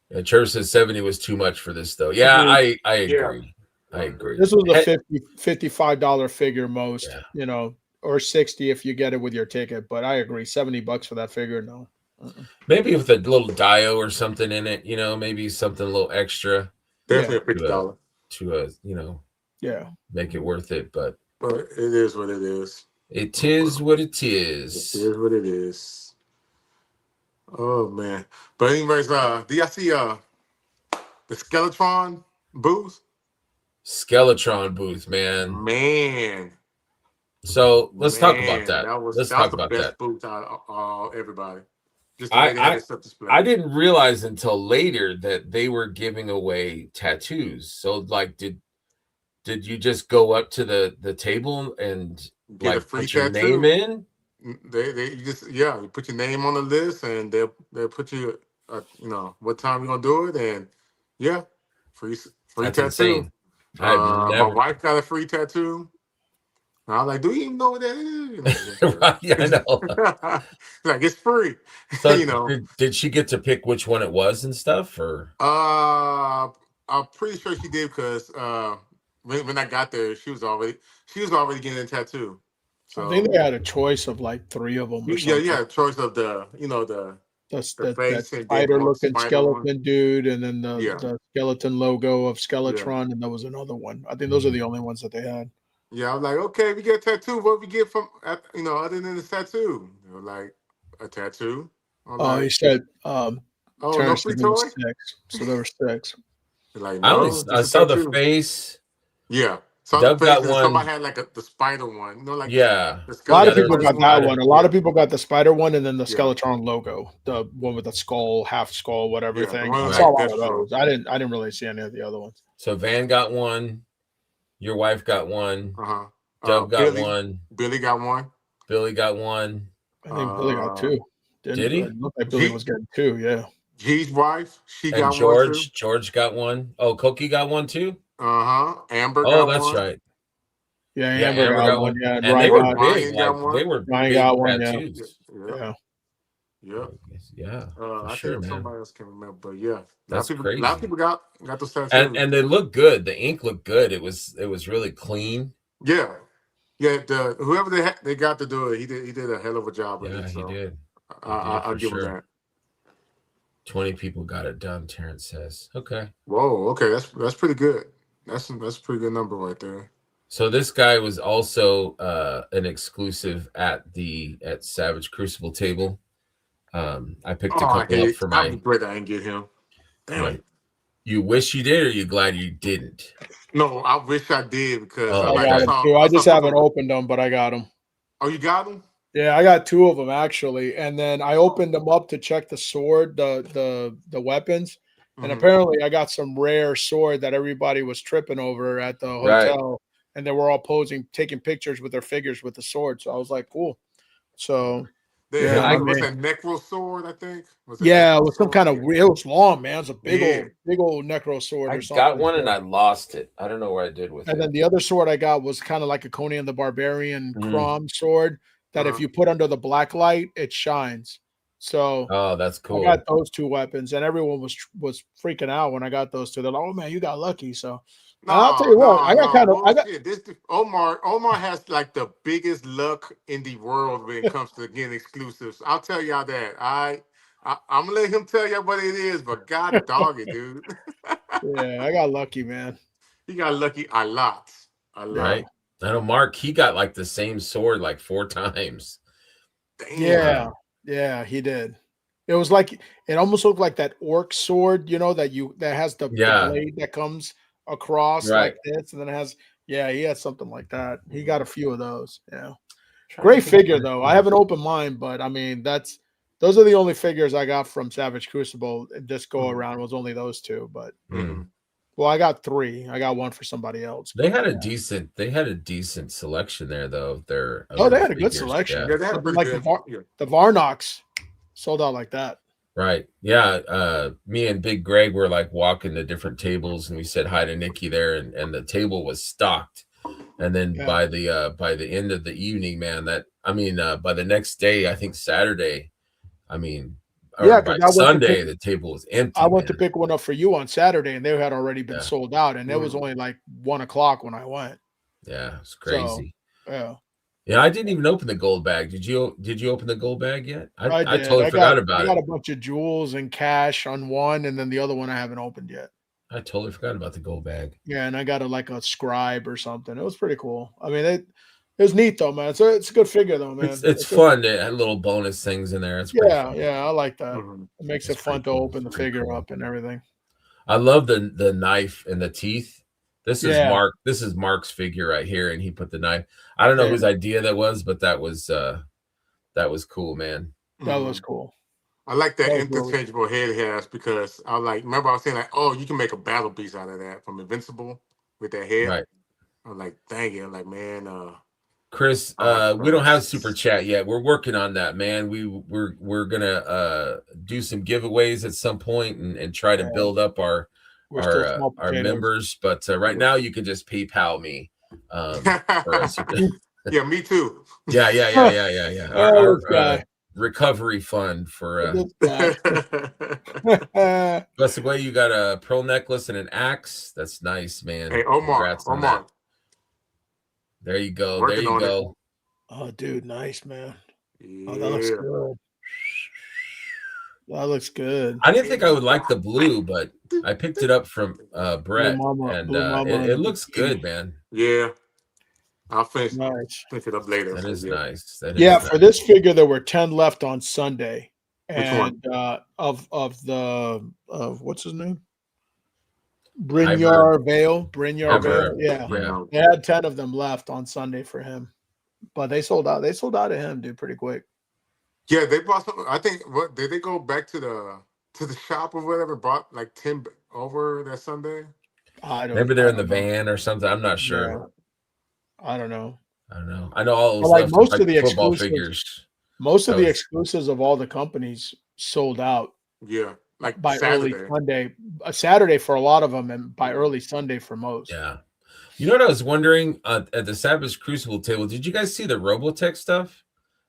Yeah, Trevor says 70 was too much for this though. Yeah, I agree. Yeah. I agree. This was a $55 figure most, or 60 if you get it with your ticket. But I agree, $70 for that figure, no. Maybe with a little Dio or something in it, maybe something a little extra. Definitely $50 to make it worth it. But it is what it is. It is what it is. It is what it is. Oh man! But anyways, do y'all see the Skeletron booth? Skeletron booth, man. Man. So let's talk about that. That was let's the best booth out of everybody. Just the way they had I this stuff displayed. I didn't realize until later that they were giving away tattoos. So like, did you just go up to the table and Get a like free put your tattoo. name in? They you just you put your name on the list and they'll put you what time you gonna do it and yeah, free That's tattoo. insane. I've My never. wife got a free tattoo. And I was like, do you even know what that is? Right, yeah, I know. Like it's free. So you know. did she get to pick which one it was and stuff, or? I'm pretty sure she did because when I got there, she was already getting a tattoo. So I think they had a choice of like 3 of them or something. you had a choice of the That face and then spider one looking spider skeleton one. dude, and then Yeah. the skeleton logo of Skeletron, and there was another one. I think those are the only ones that they had. Yeah, I was like, okay, we get a tattoo. What we get from other than the tattoo? They were like a tattoo. I'm Oh, he like, said oh, no Terrence free said there was toy. 6, so there were 6. They're like, I no, I just a saw the tattoo. face. Yeah. Some Doug got faces, somebody one. had like the spider one. Like Yeah. the A lot of Yeah, there people was got a that spider. one. A lot of Yeah. people got the spider one, and then the Yeah. Skeletron logo, the one with the skull, half skull, whatever Yeah, the thing. one I with, saw a like, lot of Deathstroke. those. I didn't really see any of the other ones. So Van got one. Your wife got one. Uh-huh. Doug got Billy, one. Billy got one. Billy got one. I think Billy got 2. Did he? It looked like Billy was getting 2. Yeah. G's wife, she And got one too. George got one. Oh, Koki got one too. Amber Oh, got that's one. right. Yeah, Yeah, Amber got one. Yeah, and Ryan they were got, big. Ryan got Like one. they were Ryan big got one. Yeah. tattoos. Yeah. Yeah. Yeah, for I sure, think man. somebody else can remember, but yeah, That's a lot crazy. of people got those tattoos, And they look good. The ink looked good. It was really clean. yeah. Whoever they got to do it, he did a hell of a job with Yeah, it. So he did. I'll give him that. 20 people got it done, Terrence says. Okay. Whoa, okay, that's pretty good. That's a pretty good number right there. So this guy was also an exclusive at Savage Crucible table. I picked a couple up for my. I'm great I didn't get him. Damn it. You wish you did, or you glad you didn't? No, I wish I did because I got them too. I just haven't opened them, but I got them. Oh, you got them? Yeah, I got 2 of them actually, and then I opened them up to check the sword, the weapons, and apparently I got some rare sword that everybody was tripping over at the hotel, and they were all taking pictures with their figures with the sword. So I was like, cool. So was a Necro sword, I think. It was some kind of weird. It was long, man. It was a big old Necro sword. Or something. I got one and I lost it. I don't know what I did with it. And then the other sword I got was kind of like a Conan the Barbarian Crom sword. That if you put under the black light, it shines. So that's cool. I got those 2 weapons, and everyone was freaking out when I got those 2. They're like, "Oh man, you got lucky!" So I'll tell you what, I got Omar has like the biggest luck in the world when it comes to getting exclusives. I'll tell y'all that. I'm gonna let him tell y'all what it is, but God dog it, dude. Yeah, I got lucky, man. He got lucky a lot. Right. I know Mark, he got like the same sword like 4 times. Damn. Yeah, he did. It was like it almost looked like that orc sword, that has the blade that comes across like this, and then it has he had something like that. He got a few of those. Yeah. Great figure though. I haven't opened mine, but I mean those are the only figures I got from Savage Crucible this go around was only those 2, but well, I got 3. I got 1 for somebody else. They had a decent selection there, though. They had a good selection. Yeah, they had like the Varnox sold out like that. Right. Yeah. Me and Big Greg were like walking to different tables, and we said hi to Nikki there, and the table was stocked. And then by the end of the evening, man, by the next day, I think Saturday, by Sunday, the table was empty. I went to pick one up for you on Saturday, and they had already been sold out, and it was only like 1:00 when I went. Yeah, it's crazy. So, yeah, I didn't even open the gold bag. Did you open the gold bag yet? I totally forgot about it. I got a bunch of jewels and cash on one, and then the other one I haven't opened yet. I totally forgot about the gold bag. Yeah, and I got a scribe or something. It was pretty cool. I mean, it was neat though, man. So it's a good figure though, man. It's fun to have little bonus things in there. It's I like that. It makes it fun to open the figure up and everything. I love the knife and the teeth. This is Mark's figure right here, and he put the knife. I don't know whose idea that was, but that was cool, man. That was cool. I like that That was really- interchangeable head he has because remember I was saying like, oh, you can make a battle piece out of that from Invincible with that head. Right. I'm like, dang it, I'm like, man, Chris, I like we don't have Chris. super chat yet. We're working on that, man. We're gonna do some giveaways at some point and try to Yeah. build up our We're still small our potatoes. members. But right now, you can just PayPal me. For a super. Yeah, me too. Yeah. Oh, this Our guy. recovery fund for. This guy. That's the way you got a pearl necklace and an axe. That's nice, man. Hey, Omar, Congrats on that. There you go. Working There you on it. go. Oh, dude, nice, man. Yeah. Oh, that looks good. That looks good. I didn't think I would like the blue, but I picked it up from Brett, Mama- and Blue Mama and it looks bikini. good, man. Yeah. I'll finish Nice. it up later. That is yeah. nice. That is Yeah, nice. for this figure, there were 10 left on Sunday. Which one? And of what's his name? Brynjar Vale. Brynjar Vale. Yeah. Yeah. They had 10 of them left on Sunday for him. But they sold out. They sold out of him, dude, pretty quick. Yeah, they brought some. I think what did they go back to the shop or whatever? Brought like 10 over that Sunday. I don't Maybe they're I in the don't know. van or something. I'm not sure. Yeah. I don't know. I don't know. I know all those But, like, left most like of the football exclusives- figures. Most of That the was- exclusives of all the companies sold out Yeah, like by Saturday. early Sunday. Saturday for a lot of them, and by early Sunday for most. Yeah. You know what I was wondering at the Savage Crucible table? Did you guys see the Robotech stuff?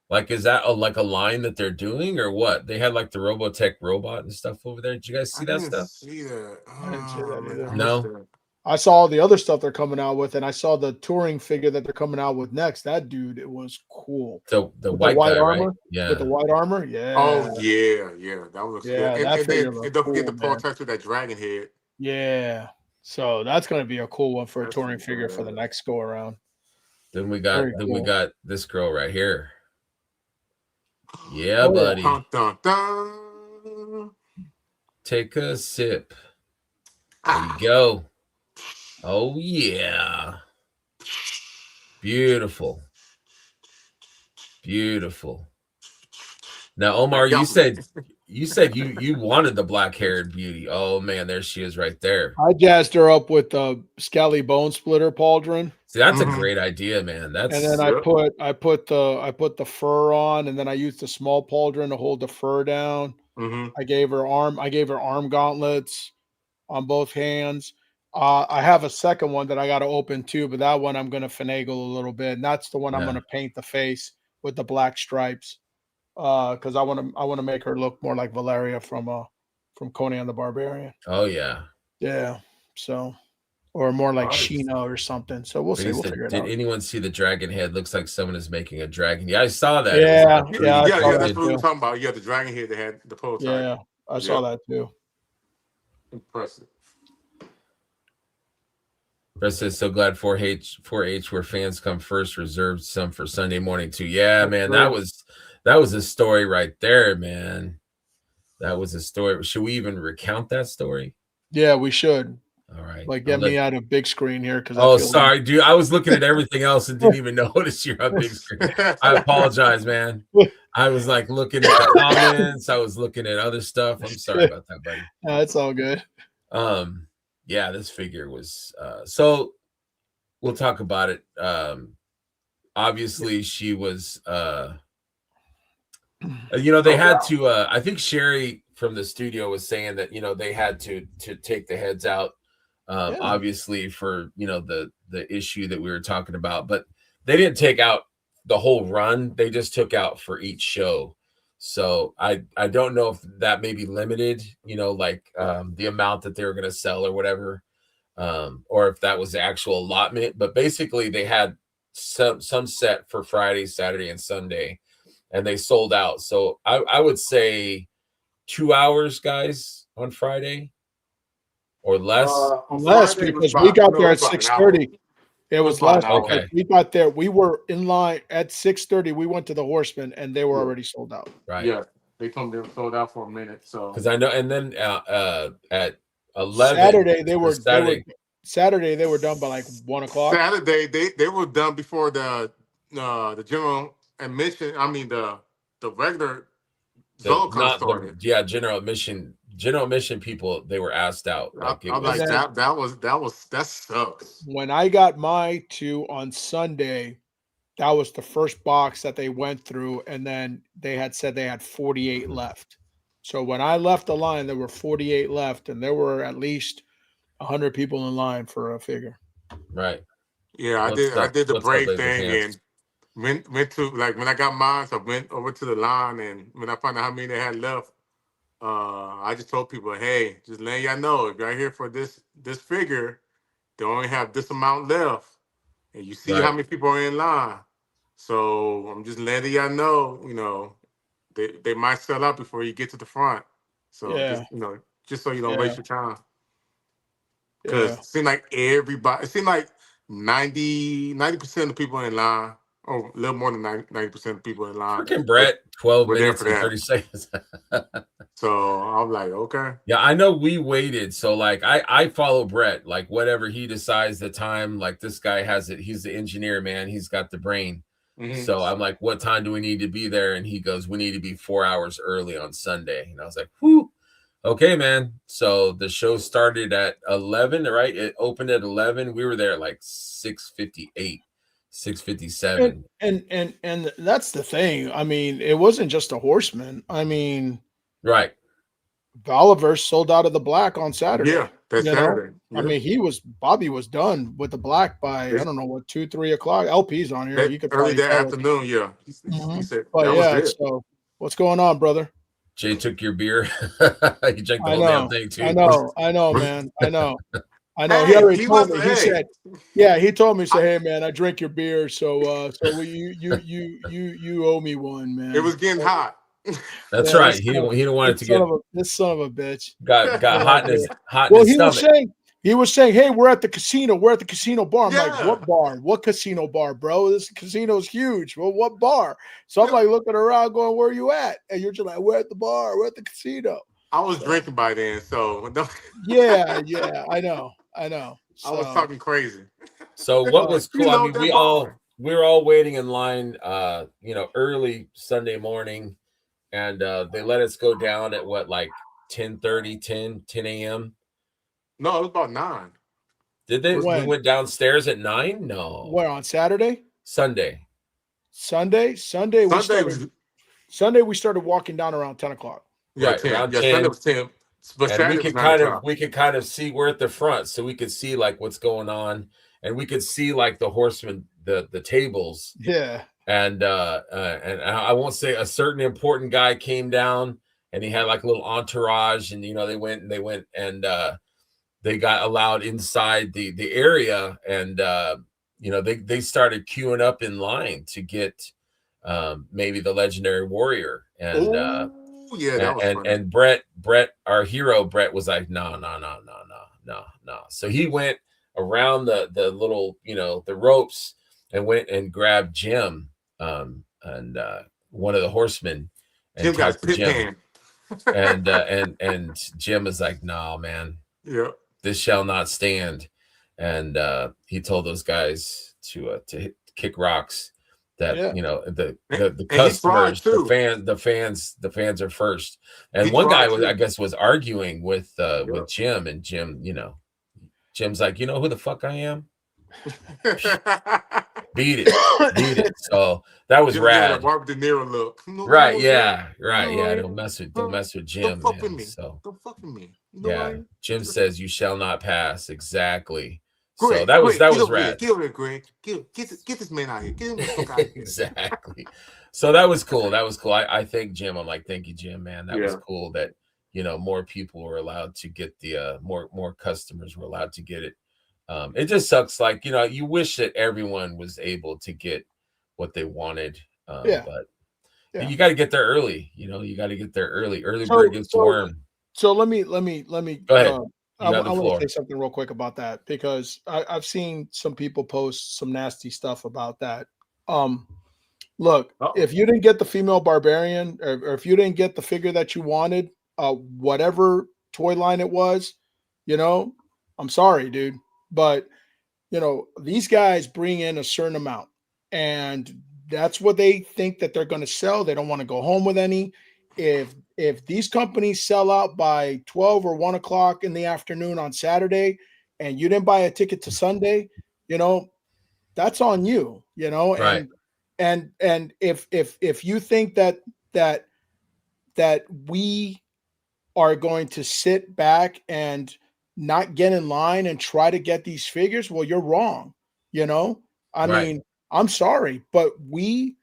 Like, is that like a line that they're doing or what? They had like the Robotech robot and stuff over there. Did you guys see that stuff? See that. I didn't see that man, either. I No. missed that. I saw all the other stuff they're coming out with, and I saw the touring figure that they're coming out with next. That dude, it was cool. The With the white white guy, armor? right? Yeah. With the white armor, yeah. Oh yeah, that looks Yeah, good. that And figure then looked don't forget cool, the Paul man. Tex with that dragon head. Yeah. So that's going to be a cool one for a That's touring pretty figure cool, for the yeah. next go around. Then we got Very cool. this girl right here. Yeah, Oh, yeah. buddy. Dun, dun, dun. Take a sip. There you go. Oh yeah. Beautiful. Beautiful. Now, Omar, you said you wanted the black-haired beauty. Oh man, there she is right there. I jazzed her up with the Scally Bone Splitter pauldron. See, that's Mhm. a great idea, man. That's And then Yep. I put the fur on, and then I used the small pauldron to hold the fur down. Mhm. I gave her arm gauntlets on both hands. I have a second one that I got to open too, but that one I'm going to finagle a little bit, and that's the one I'm Yeah. going to paint the face with the black stripes, because I want to make her look more like Valeria from Conan the Barbarian. oh yeah. Yeah, so or more like Nice. Sheena or something. So we'll see. We'll figure it Did out. anyone see the dragon head? Looks like someone is making a dragon. Yeah, I saw that. Yeah, It was like a yeah, I Yeah, saw yeah, that that's what we too. were talking about. Yeah, the dragon head that had the prototype. Yeah, I saw that too. Impressive. Brett says, so glad 4H where fans come first, reserved some for Sunday morning too. Yeah, That's man, right. that was a story right there, man. That was a story. Should we even recount that story? Yeah, we should. All right. Like, get me out of big screen here because Oh, sorry, dude. I was looking at everything else and didn't even notice you're on big screen. I apologize, man. I was like looking at the comments. I was looking at other stuff. I'm sorry about that, buddy. It's all good. Yeah, this figure was so we'll talk about it. Obviously she was they had to I think Sherry from the studio was saying that they had to take the heads out obviously for the issue that we were talking about, but they didn't take out the whole run. They just took out for each show. So I don't know if that may be limited, the amount that they were going to sell or whatever, or if that was the actual allotment. But basically, they had some set for Friday, Saturday, and Sunday, and they sold out. So I would say 2 hours, guys, on Friday or less. On Less Friday, it was because we got there at about an 6:30. It was less. about an hour. Because we got there. We were in line at 6:30. We went to the Horseman, and they were already sold out. Right. Yeah, they told me they were sold out for a minute. So Because I know, and then at 11 Saturday they were Saturday. they were done by like 1 o'clock. Saturday they were done before the general admission. I mean the regular Zolocon not started. the general admission people, they were asked out. Like it I'm was like then- that sucks. When I got my two on Sunday, that was the first box that they went through, and then they had said they had 48 left. So when I left the line, there were 48 left, and there were at least 100 people in line for a figure. right. Yeah, I did the brave thing and went to like when I got mine, so I went over to the line, and when I found out how many they had left, I just told people, hey, just letting y'all know if y'all here for this figure, they only have this amount left, and you see how Right. many people are in line. So I'm just letting y'all know, they might sell out before you get to the front. So Yeah. just so you don't Yeah. waste your time. Because Yeah. it seemed like 90% of the people in line, or a little more than 90% of people in line, Freaking Brett, 12 we're there minutes for and that. 30 seconds. So I'm like, okay. Yeah, I know we waited. So like I follow Brett, like whatever he decides the time, like this guy has it. He's the engineer, man. He's got the brain. Mhm. So I'm like, what time do we need to be there? And he goes, we need to be 4 hours early on Sunday. And I was like, whew, okay, man. So the show started at 11, right? It opened at 11. We were there at like 6:58, 6:57. And that's the thing. I mean, it wasn't just a horseman. I mean, Right. Oliver sold out of the black on Saturday. Yeah, that's you know? Saturday. I Yeah. mean, Bobby was done with the black by I don't know what 2-3 o'clock. LP's on here. He could early probably that tell us. afternoon, yeah. He Mhm. said But that yeah, was it. so what's going on, brother? Jay took your beer. You drank the I whole damn know, thing too. I know, man. I know. He Hey, already he told was- me. He hey. said, "Yeah." He told me, "Say, hey, man, I drink your beer, so you owe me one, man." It was getting hot. That's Yeah, right. this He didn't want it to get this son of a bitch. got hot in his Well, stomach. he was saying, "Hey, we're at the casino. We're at the casino bar." I'm like, Yeah. "What bar? What casino bar, bro? This casino is huge. Well, what bar?" So I'm like looking around, going, "Where are you at?" And you're just like, "We're at the bar. We're at the casino." I was drinking by then, so Yeah, I know. I So, was talking crazy. So what was cool? I mean, that we were all waiting in line early Sunday morning, and they let us go down at what, like 10:30, 10 a.m. No, it was about 9. Did they? When? We went downstairs at 9? No. where on Saturday? Sunday. Sunday we started walking down around 10 o'clock. Yeah, Right, 10. around Yeah, 10. Sunday was 10. But And Saturday we was could 9 kind o'clock. of see we're at the front, so we could see like what's going on, and we could see like the horsemen, the tables, Yeah. and I won't say a certain important guy came down, and he had like a little entourage, and they went and they got allowed inside the area, and they started queuing up in line to get maybe the legendary warrior, and Ooh, yeah, that was funny. and Brett, our hero, Brett was like, no. So he went around the little, the ropes, and went and grabbed Jim, and one of the horsemen, and Jim got talked to his Jim, hand. and Jim was like, no, man, Yeah. this shall not stand. And he told those guys to kick rocks. That Yeah. the And he customers, tried, too. the fans are first. And He one guy tried, was, too. I guess, was arguing with Jim, and Jim, Jim's like, who the fuck I am? Beat it. So that was Jim had a rad. Robert De Niro look. No, Right? no, Yeah. no, Right. no, Yeah. no, Don't mess with Jim. Don't fuck with Man. me. So Don't fuck with me. You know yeah, what I mean? Jim says you shall not pass. Exactly. Greg, So that was Greg, get over rad. here. Get over here, Greg. Get this man out here. Get him the fuck out of here. Exactly. So that was cool. I thank Jim. I'm like, thank you, Jim, man. That was Yeah. cool that more people were allowed to get the more customers were allowed to get it. It just sucks, like, you wish that everyone was able to get what they wanted. Yeah. But Yeah. you got to get there early. You got to get there early. Early So- bird gets the so- worm. So let me Go ahead. I You have the want floor. to say something real quick about that, because I've seen some people post some nasty stuff about that. Look, Uh-oh. if you didn't get the female barbarian, or if you didn't get the figure that you wanted, whatever toy line it was, I'm sorry, dude, but these guys bring in a certain amount, and that's what they think that they're going to sell. They don't want to go home with any. if these companies sell out by 12 or 1 o'clock in the afternoon on Saturday, and you didn't buy a ticket to Sunday, you know, that's on you, you know, Right. and if you think that we are going to sit back and not get in line and try to get these figures, well, you're wrong. You know, I Right. mean, I'm sorry, but we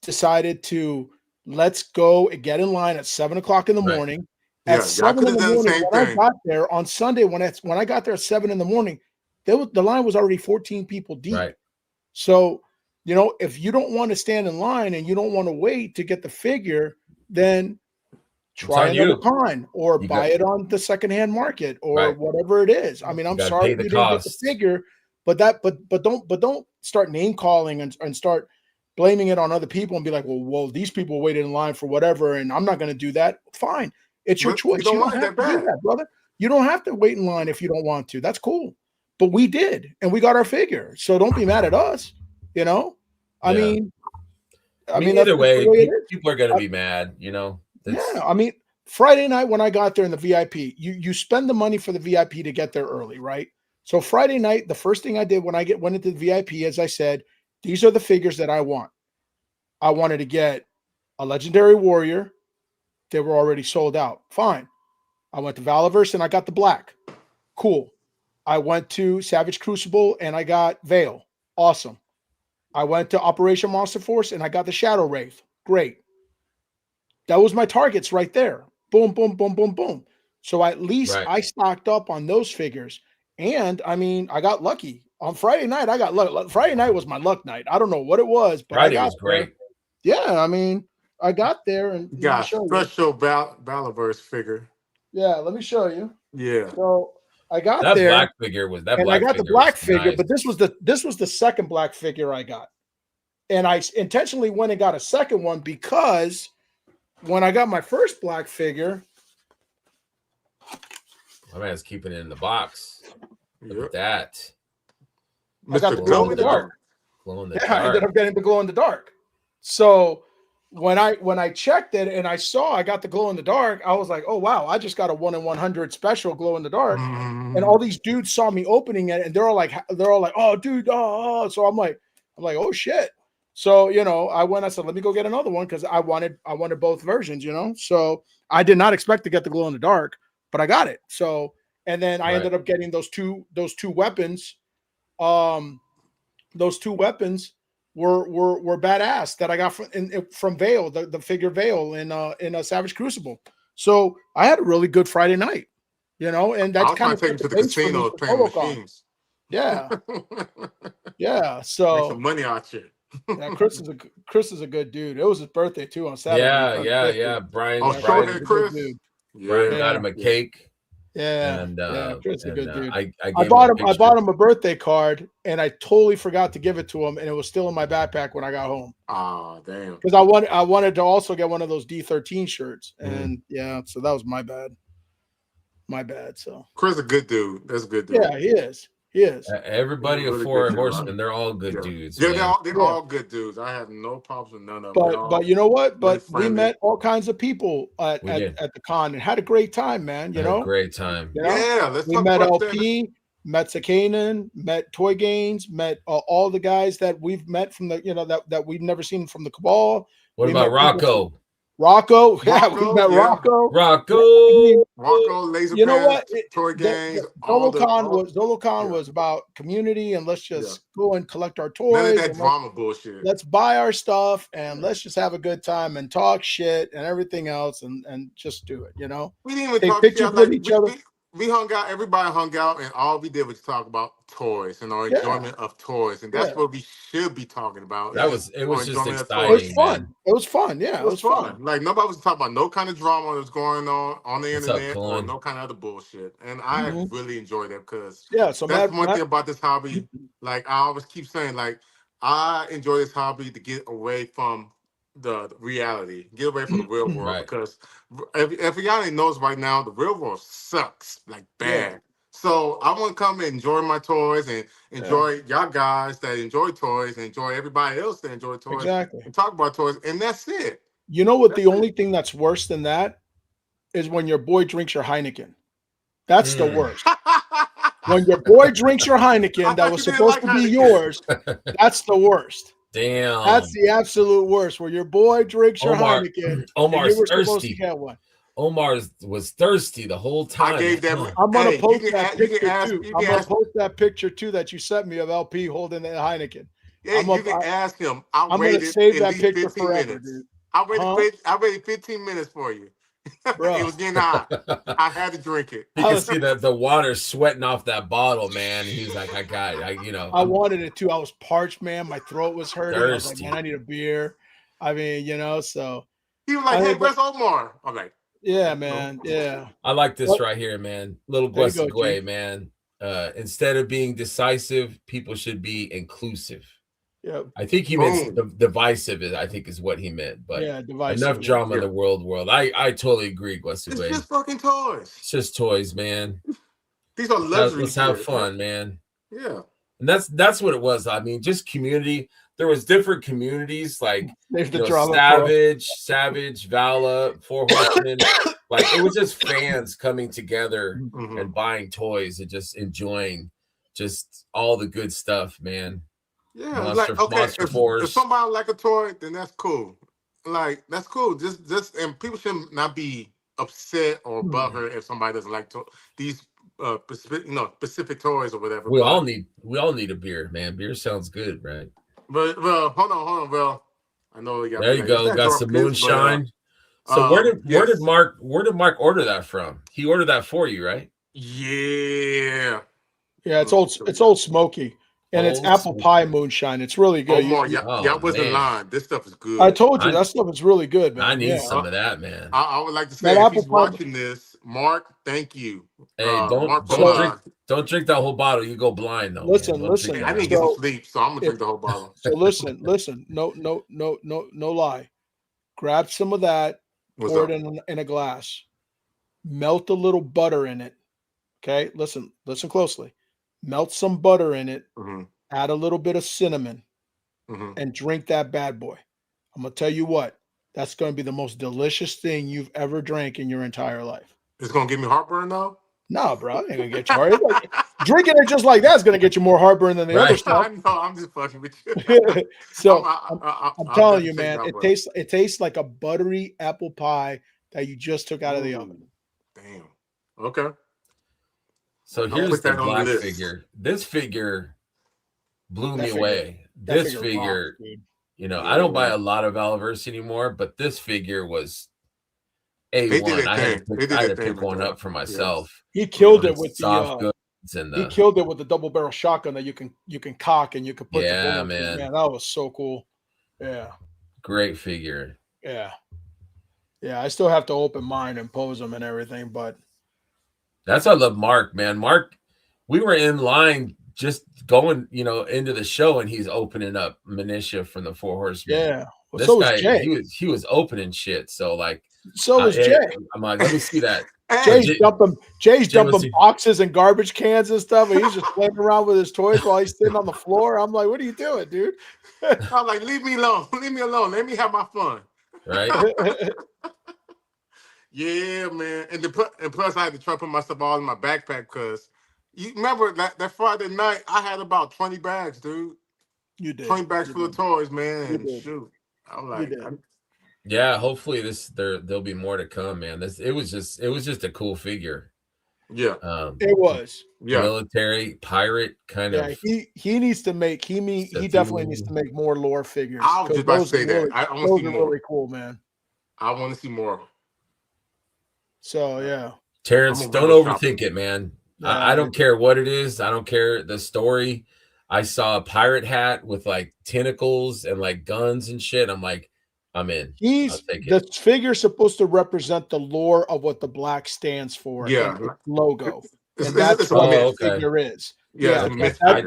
decided to let's go and get in line at 7 o'clock in the Right. morning. Yeah, At y'all 7 could in have the done the morning, same when I thing. got there on Sunday, when I got there at 7 in the morning, the line was already 14 people deep. Right. So, you know, if you don't want to stand in line and you don't want to wait to get the figure, then try on another you. con or You buy got- it on the secondhand market or Right. whatever it is. I mean, You I'm gotta sorry pay you the didn't get the cost. figure, but don't start name calling and start blaming it on other people and be like, well, these people waited in line for whatever, and I'm not going to do that. Fine, it's your But choice. you don't You want don't it have that to do bad. that, brother. You don't have to wait in line if you don't want to. That's cool. But we did, and we got our figure. So don't be mad at us. You know, I Yeah. mean, I mean, that's either just way, the way it is. people are gonna be mad, you know. That's- Yeah, I mean, Friday night when I got there in the VIP, you spend the money for the VIP to get there early, right? So Friday night, the first thing I did when I went into the VIP, as I said, these are the figures that I want. I wanted to get a Legendary Warrior. They were already sold out. Fine. I went to Valaverse and I got the black. Cool. I went to Savage Crucible and I got Veil. Awesome. I went to Operation Monster Force and I got the Shadow Wraith. Great. That was my targets right there. Boom, boom, boom, boom, boom. So at least Right. I stocked up on those figures. And I mean, I got lucky. On Friday night, I got luck. Friday night was my luck night. I don't know what it was, but Friday I got was great. there. Yeah, I mean, I got there and You let me got a show you. special Balaverse figure. Yeah, let me show you. Yeah. So I got That there black figure was that and black I got the figure black was figure, nice. but this was the second black figure I got. And I intentionally went and got a second one because when I got my first black figure, My man's keeping it in the box. Look Yep. at that. I got Mr. the glow in the dark. Glow in the Yeah, I ended dark. up getting the glow in the dark. So when I checked it and I saw I got the glow in the dark, I was like, oh wow, I just got a 1 in 100 special glow in the dark. And all these dudes saw me opening it, and they're all like, oh dude, oh. So I'm like, oh shit. So you know, I said, let me go get another one because I wanted both versions, you know. So I did not expect to get the glow in the dark, but I got it. So and then I Right. ended up getting those two weapons. Those two weapons were badass that I got from Veil, the figure Veil in a Savage Crucible. So I had a really good Friday night, you know, and I that's was kind trying of to take him to the base for me casino for playing the SoloCon. machines. Yeah, yeah. Make So some money out you. yeah, Chris is a good dude. It was his birthday too on Saturday. Yeah. Brian, Oh, Yeah, short Chris Brian, is hair a good Chris. dude. Brian Yeah. got him a cake. Yeah, And yeah, Chris is a good dude. I I gave bought a him. I picture. bought him a birthday card, and I totally forgot to give it to him, and it was still in my backpack when I got home. Oh, damn. Because I wanted to also get one of those D13 shirts, Mhm. and yeah, so that was my bad. My bad. So Chris is a good dude. That's a good dude. yeah, he is. He is. Everybody He's a of really Four good dude. Horsemen, they're all good Yeah. dudes. Yeah, Man. they're Yeah. all good dudes. I have no problems with none of them. But you know what? really But we friendly. met all kinds of people at We did. the con and had a great time, man. You Had a know, great time. you know? Yeah, let's We talk met about that. LP, met Sakanen, met Toy Gains, met all the guys that we've met from the that we've never seen from the Cabal. What We about met people Rocco? Rocco, yeah, we Rocco, met yeah. Rocco. Rocco. I mean, Rocco, Laser you know Pants, what? Toy Gangs, Zolocon yeah. was about community and let's just Yeah. go and collect our None of toys. that And drama bullshit. let's buy our stuff and let's just have a good time and talk shit and everything else and just do it, you know? We didn't even Take talk pictures shit. with Like, each other. we hung out, everybody hung out, and all we did was talk about toys and our Yeah. enjoyment of toys. And that's Yeah. what we should be talking about. It is was our just enjoyment of It exciting, was toys. fun. man. It was fun. Yeah, It was fun. Like, nobody was talking about no kind of drama that's going on the What's up, internet or Cullen? no kind of other bullshit. And I Mhm. really enjoyed that because Yeah. So that's Matt, one thing about this hobby. Like, I always keep saying, like, I enjoy this hobby to get away from the reality, get away from the real world. Right. Because if y'all ain't knows right now, the real world sucks like bad. Yeah. So I want to come and enjoy my toys and enjoy y'all guys that enjoy toys and enjoy everybody else that enjoy toys Exactly. and talk about toys. And that's it. You know what? The only thing that's worse than that is when your boy drinks your Heineken. That's the Mm. worst. When your boy drinks your Heineken that thought was you didn't supposed like to be Heineken. yours, that's the worst. Damn. That's the absolute worst. Where your boy drinks your Heineken and Omar's you were supposed to thirsty. get one. Omar was thirsty the whole time. I gave them. I'm gonna Hey, post you that can picture ask. too. You I'm can gonna ask. post that picture too that you sent me of LP holding the Heineken. Yeah, I'm you can ask him. I I'm gonna waited save at that least picture 15 forever, minutes. dude. I waited. Huh? I waited 15 minutes for you. Bro. It was getting hot. I had to drink it. You can see the water sweating off that bottle, man. He's like, I got it. I wanted it too. I was parched, man. My throat was hurting. I was like, thirsty. man, I need a beer. I mean, so He was like, I "Hey, had- where's Omar?" I'm like, yeah, man. Yeah. I like this What? right here, man. Little There you go, Guesiguay, G. man. Instead of being decisive, people should be inclusive. Yep. I think he meant divisive, I think is what he meant. But Yeah, divisive. enough drama in the world. I totally agree, it's Guesiguay. just fucking toys. It's just toys, man. These are luxury. Let's have toys, fun, man. Yeah. And that's what it was. I mean, just community. There was different communities like There's the you know, drama. Savage, Vala, Four Horsemen. Like it was just fans coming together Mhm. and buying toys and just enjoying just all the good stuff, man. Yeah, Monster- like okay, Monster Force. if somebody like a toy, then that's cool. Like that's cool. Just and people should not be upset or butthurt if somebody doesn't like these specific toys or whatever. We all need a beer, man. Beer sounds good, right? But well, hold on, well, I know we got There you go. Got some moonshine. So where did Mark order that from? He ordered that for you, right? Yeah. Yeah, it's old Smoky. And it's Old apple Smoky. pie moonshine. It's really good. Omar, y'all wasn't lying. This stuff is good. I told you that stuff is really good, man. I need some of that, man. I would like to say if he's watching this, Mark, thank you. Hey, Mark, don't drink that whole bottle. You go blind though. Listen. I didn't get some sleep, so I'm gonna drink the whole bottle. So listen. No lie. Grab some of that, pour it in a glass, melt a little butter in it. Okay, listen closely. Melt some butter in it, add a little bit of cinnamon, and drink that bad boy. I'm gonna tell you what, that's gonna be the most delicious thing you've ever drank in your entire life. It's gonna give me heartburn though? No, bro, it ain't gonna get you heartburn. Drinking it just like that is gonna get you more heartburn than the other stuff. I know, I'm just fucking with you. So I'm telling you, man, it tastes like a buttery apple pie that you just took out of the oven. Damn. Okay. So here's the black figure. This figure blew me away. This figure, I don't buy a lot of Valaverse anymore, but this figure was A1. I had to pick one up for myself. He killed it with soft goods and he killed it with the double barrel shotgun that you can cock and you can put the bullet man. Man, that was so cool. Yeah. Great figure. Yeah. Yeah, I still have to open mine and pose them and everything, but that's why I love Mark, man. Mark, we were in line just going, into the show, and he's opening up Minutia from the Four Horsemen. Yeah, well, this so guy, was Jay. He was opening shit. So was Jay. I'm like, let me see that. Jay's dumping boxes and garbage cans and stuff, and he's just playing around with his toys while he's sitting on the floor. I'm like, what are you doing, dude? I'm like, leave me alone. Leave me alone. Let me have my fun. Right. Yeah, man. And plus, I had to try to put my stuff all in my backpack because you remember that Friday night, I had about 20 bags, dude. You did. 20 bags full of toys, man. And shoot. I'm like, yeah, hopefully there'll be more to come, man. It was just a cool figure. Yeah. It was. Yeah. Military pirate kind of. He needs to make he definitely needs to make more lore figures. I was just about to say that. I want to see more. Really cool, man. I want to see more. So yeah. Terrence, don't overthink it, man. I don't care what it is. I don't care the story. I saw a pirate hat with like tentacles and like guns and shit. I'm like, I'm in. The figure's supposed to represent the lore of what the black stands for. Yeah. Logo. And that's what the figure is. Yeah. I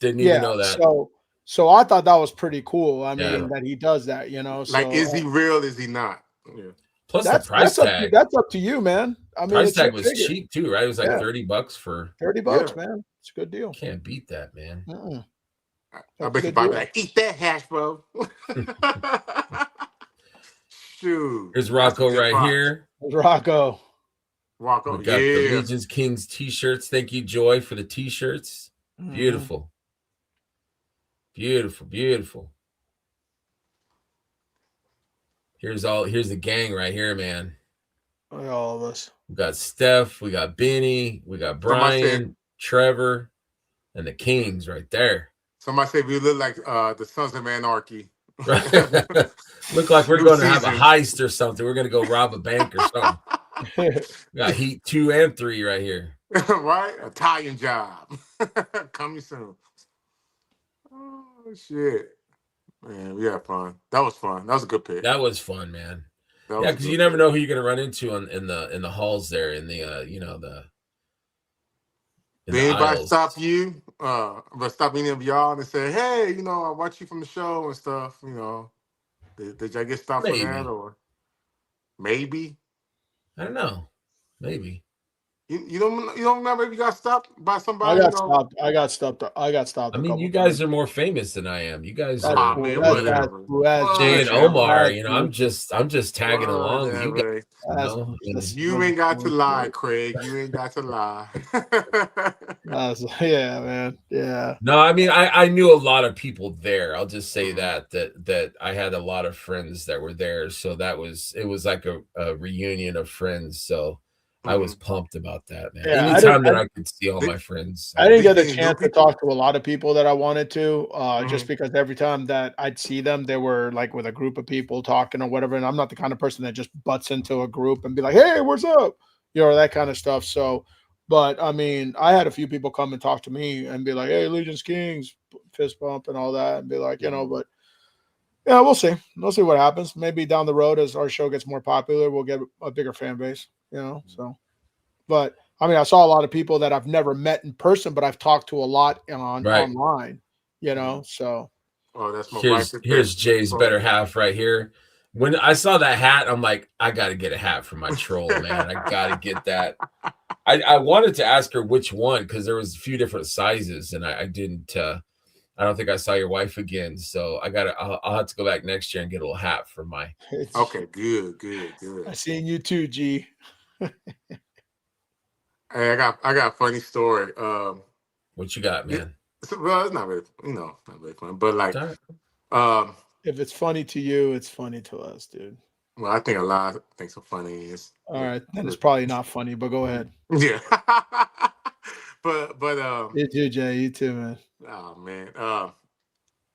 didn't even know that. So I thought that was pretty cool. I mean, that he does that, Like, is he real? Is he not? Yeah. Plus the price tag. That's up to you, man. I mean, price tag was cheap too, right? It was like $30 for $30, man. It's a good deal. Can't beat that, man. I bet you buy like, eat that hash, bro. shoot. Here's That's Rocco some good right props. here. Rocco. Rocco, We got the yeah. Legions Kings t-shirts. Thank you, Joy, for the t-shirts. Mhm. Beautiful. Beautiful, beautiful. Here's the gang right here, man. Look at all of us. We got Steph, we got Benny, we got Somebody Brian, said- Trevor, and the Kings right there. Somebody said we look like the Sons of Anarchy. Look like we're New going to have a season. heist or something. We're going to go rob a bank or something. We got Heat 2 and 3 right here. Right? Italian job. Coming soon. Oh shit. Man, we had fun. That was fun. That was a good pick. That was fun, man. That Yeah, was a because good you never pick. know who you're going to run into in the halls there in the in Did the anybody aisles. stop you? But stop any of y'all and say, hey, I watch you from the show and stuff, Did y'all get stopped for Maybe. that or maybe? I don't know. Maybe. You don't remember if you got stopped by I somebody? got stopped. I got stopped. I a mean, couple you guys times. are more famous than I am. You guys That's are Ah, man, cool. whatever. Jay and Whatever. Omar. That's I'm just tagging along. You guys, Whatever. That's- You ain't got to lie, Craig. You ain't got to lie. yeah, man. Yeah. No, I mean, I knew a lot of people there. I'll just say that I had a lot of friends that were there. So it was like a reunion of friends. So I was pumped about that, man. Yeah, Anytime that I could see all my friends. I didn't get the Did you know chance to people? talk to a lot of people that I wanted to, just Mhm. because every time that I'd see them, they were like with a group of people talking or whatever. And I'm not the kind of person that just butts into a group and be like, hey, what's up? That kind of stuff. So, but I mean, I had a few people come and talk to me and be like, hey, Legion's Kings, fist bump and all that, and be like, but yeah, we'll see. We'll see what happens. Maybe down the road as our show gets more popular, we'll get a bigger fan base, so. But I mean, I saw a lot of people that I've never met in person, but I've talked to a lot online, so. Oh, that's my Here's Jay's better half right here. When I saw that hat, I'm like, I got to get a hat for my troll, man. I got to get that. I wanted to ask her which one because there was a few different sizes, and I didn't. I don't think I saw your wife again, so I'll have to go back next year and get a little hat for my. Okay, good. I seen you too, G. Hey, I got a funny story. What you got, man? Well, it's not really, not really fun, but like, Right. If it's funny to you, it's funny to us, dude. Well, I think a lot of things are funny. All right, then it's probably not funny, but go ahead. Yeah. but You too, Jay. You too, man. oh man.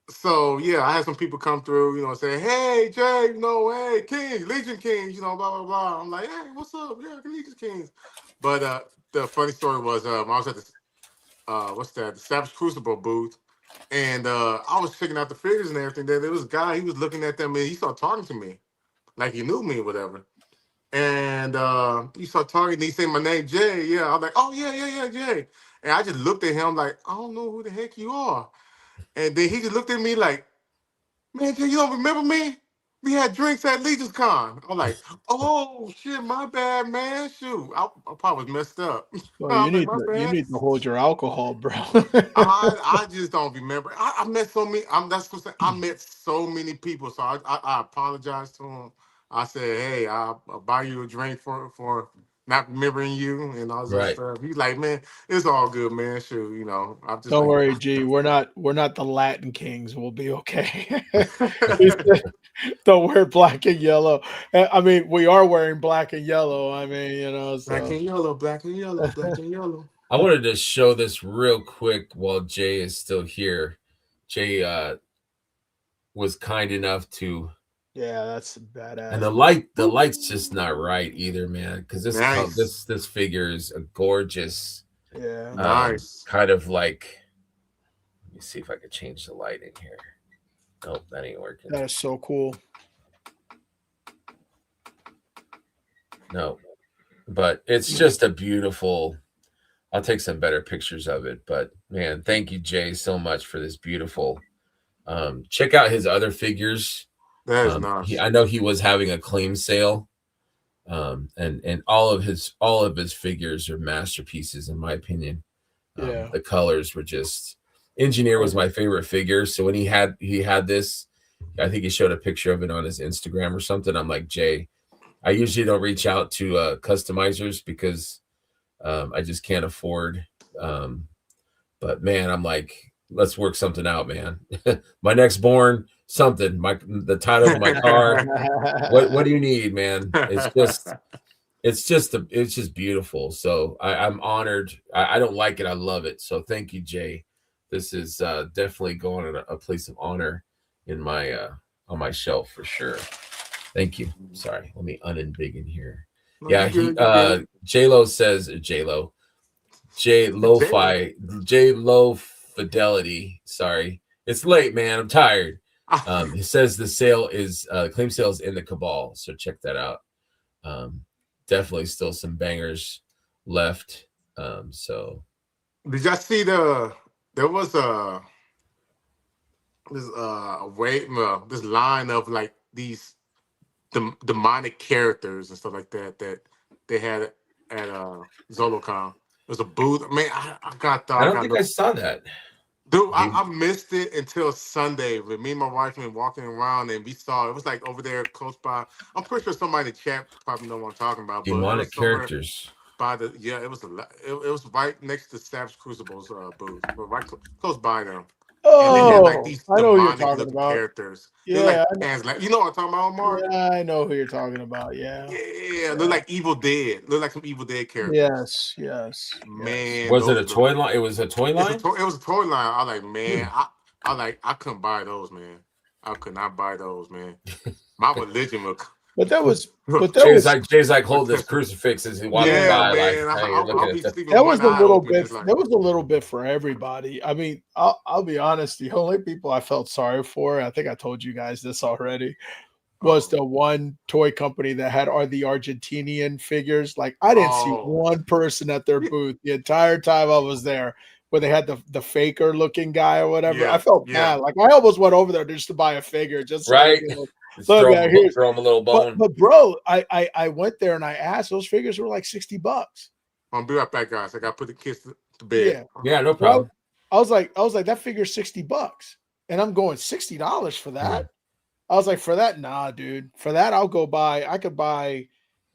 So yeah, I had some people come through, say, hey Jay, hey, Kings, Legion Kings, blah blah blah. I'm like, hey, what's up? Yeah, Legion Kings. But the funny story was I was at the Savage Crucible booth, and I was checking out the figures and everything. There was a guy, he was looking at them and he started talking to me, like he knew me or whatever. And he started talking, and he said my name, Jay. Yeah, I'm like, oh yeah, Jay. And I just looked at him like, I don't know who the heck you are. And then he just looked at me like, man, Jay, you don't remember me? We had drinks at Legion's Con. I'm like, oh shit, my bad, man. Shoot, I probably was messed up. Well, you I'm like, need my to you bad. need to hold your alcohol, bro. I just don't remember. I met so many. That's what I'm saying. I met so many people, so I apologize to him. I said, hey, I'll buy you a drink for not remembering you and all this other Right. stuff. He's like, man, it's all good, man. Shoot, I'm just Don't like, worry, G. We're not the Latin Kings. We'll be okay. Don't wear black and yellow. I mean, we are wearing black and yellow. I mean, black so. and yellow, black and yellow, black and yellow. I wanted to show this real quick while Jay is still here. Jay was kind enough to. Yeah, that's badass. And the light's just not right either, man. Because this figure is a gorgeous. Yeah. Nice. Kind of like. Let me see if I could change the light in here. Nope, that ain't working. That is so cool. No, but it's just a beautiful. I'll take some better pictures of it. But man, thank you, Jay, so much for this beautiful. Check out his other figures. That is nice. I know he was having a claim sale, and all of his figures are masterpieces, in my opinion. Yeah, the colors were just. Engineer was my favorite figure, so when he had this, I think he showed a picture of it on his Instagram or something. I'm like, Jay, I usually don't reach out to customizers because I just can't afford. But man, I'm like, let's work something out, man. My next born, something. The title of my car. What do you need, man? It's just beautiful. So I'm honored. I don't like it. I love it. So thank you, Jay. This is definitely going in a place of honor in my on my shelf for sure. Thank you. Sorry, let me unembiggen here. No, Yeah, you good. J-Lo says J-Lo. J Low Fidelity. Sorry. It's late, man. I'm tired. He says the sale is claim sale is in the cabal. So check that out. Definitely still some bangers left. So Did y'all see there was this line of like these demonic characters and stuff like that they had at ZoloCon. There's a booth. Man, I don't think I saw that. Dude, I missed it until Sunday. With me and my wife been walking around and we saw it was like over there close by. I'm pretty sure somebody in the chat probably know what I'm talking about. Demonic characters. It was right next to Savage Crucible's booth, but right close by them. Oh, and they had like these I know who you're demonic talking looking about. characters. Yeah, They're like you know what I'm talking about, Mark? Yeah, I know who you're talking about. Yeah. Yeah, they're like Evil Dead. Look like some Evil Dead characters. Yes. Man, was it a toy line? It was a toy line. It was a toy line. I like, man, I couldn't buy those, man. I could not buy those, man. My religion would. But that was. Jay's like hold this crucifix as he walks by. Man, that was a little bit. That was a little bit for everybody. I mean, I'll be honest. The only people I felt sorry for, I think I told you guys this already, was the one toy company that had the Argentinian figures. Like I didn't see one person at their booth the entire time I was there where they had the faker looking guy or whatever. I felt bad. Like I almost went over there just to buy a figure, just right. Throw him a little bone. But bro, I went there and I asked. Those figures were like $60. I'll be right back, guys. I got to put the kids to bed. Yeah, no problem. I was like that figure's $60, and I'm going $60 for that. Yeah. I was like, for that, nah, dude. For that, I'll go buy. I could buy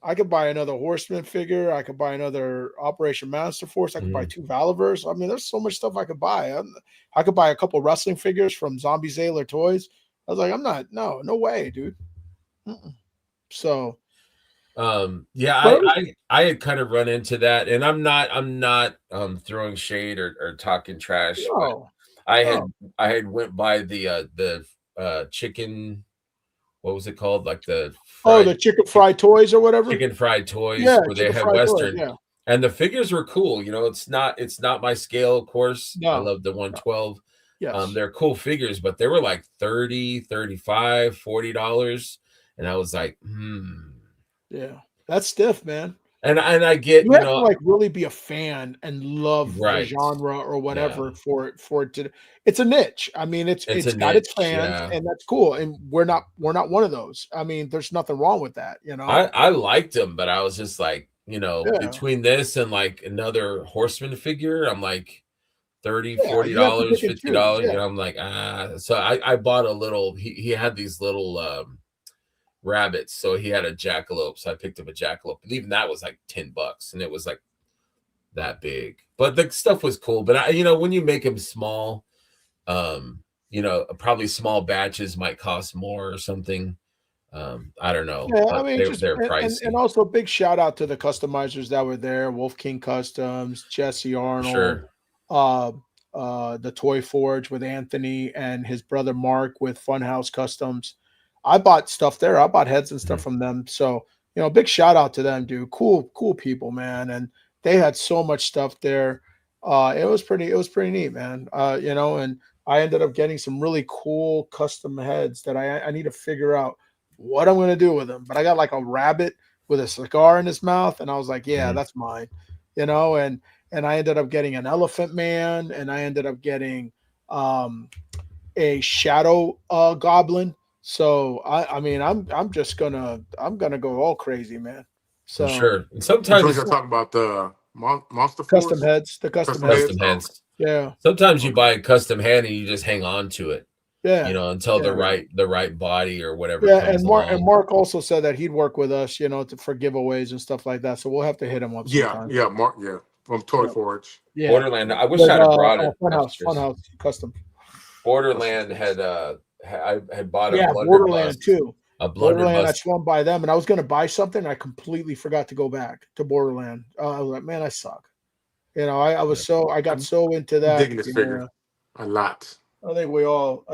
another Horseman figure. I could buy another Operation Master Force. I could buy 2 Valivers. I mean, there's so much stuff I could buy. I could buy a couple wrestling figures from Zombie Zayler Toys. I was like, I'm not, no way, dude. So, I had kind of run into that, and I'm not throwing shade or talking trash. No. But I had went by the chicken. What was it called? Like the chicken fried toys or whatever. Chicken fried toys. Yeah, where they had Western. Toys, yeah. And the figures were cool. You know, it's not my scale, of course. No. I love the 112. Yes. They're cool figures, but they were like $30, $35, $40. And I was like, Yeah, that's stiff, man. And I get you have to like really be a fan and love right. the genre or whatever for it to. It's a niche. I mean, it's got its fans, and that's cool. And we're not one of those. I mean, there's nothing wrong with that. You know, I liked them, but I was just like, between this and like another Horseman figure, I'm like $30, $40, $50. And I'm like, So I bought a little. He had these little rabbits, so he had a jackalope, so I picked up a jackalope, and even that was like $10, and it was like that big, but the stuff was cool. But when you make them small, probably small batches might cost more or something. I don't know. Yeah, I mean, they're pricey. And also big shout out to the customizers that were there: Wolf King Customs, Jesse Arnold, the Toy Forge with Anthony and his brother Mark with Funhouse Customs. I bought stuff there. I bought heads and stuff from them. So, big shout out to them, dude. Cool people, man. And they had so much stuff there. It was pretty neat, man. And I ended up getting some really cool custom heads that I need to figure out what I'm going to do with them. But I got like a rabbit with a cigar in his mouth. And I was like, yeah, that's mine, and I ended up getting an Elephant Man, and I ended up getting a Shadow Goblin. So I mean I'm gonna go all crazy, man. So sure. And sometimes you're talking about the Monster custom Force? heads, the custom heads. Yeah. Sometimes you buy a custom head and you just hang on to it. Yeah. until the Yeah. right body or whatever Yeah, comes and along. Mark also said that he'd work with us, for giveaways and stuff like that. So we'll have to hit him up Yeah, sometime. yeah, Mark, yeah, from Toy Yeah. Forge. Yeah. Borderland. I wish I'd have brought it upstairs. Funhouse Custom. Borderland had I had bought a Yeah, blunderbuss. Borderland too. A Borderland, I blunderbuss. swung by them and I was gonna buy something. I completely forgot to go back to Borderland. I was like, man, I suck. I was I got so into I'm that. digging this figure a lot. I think we all.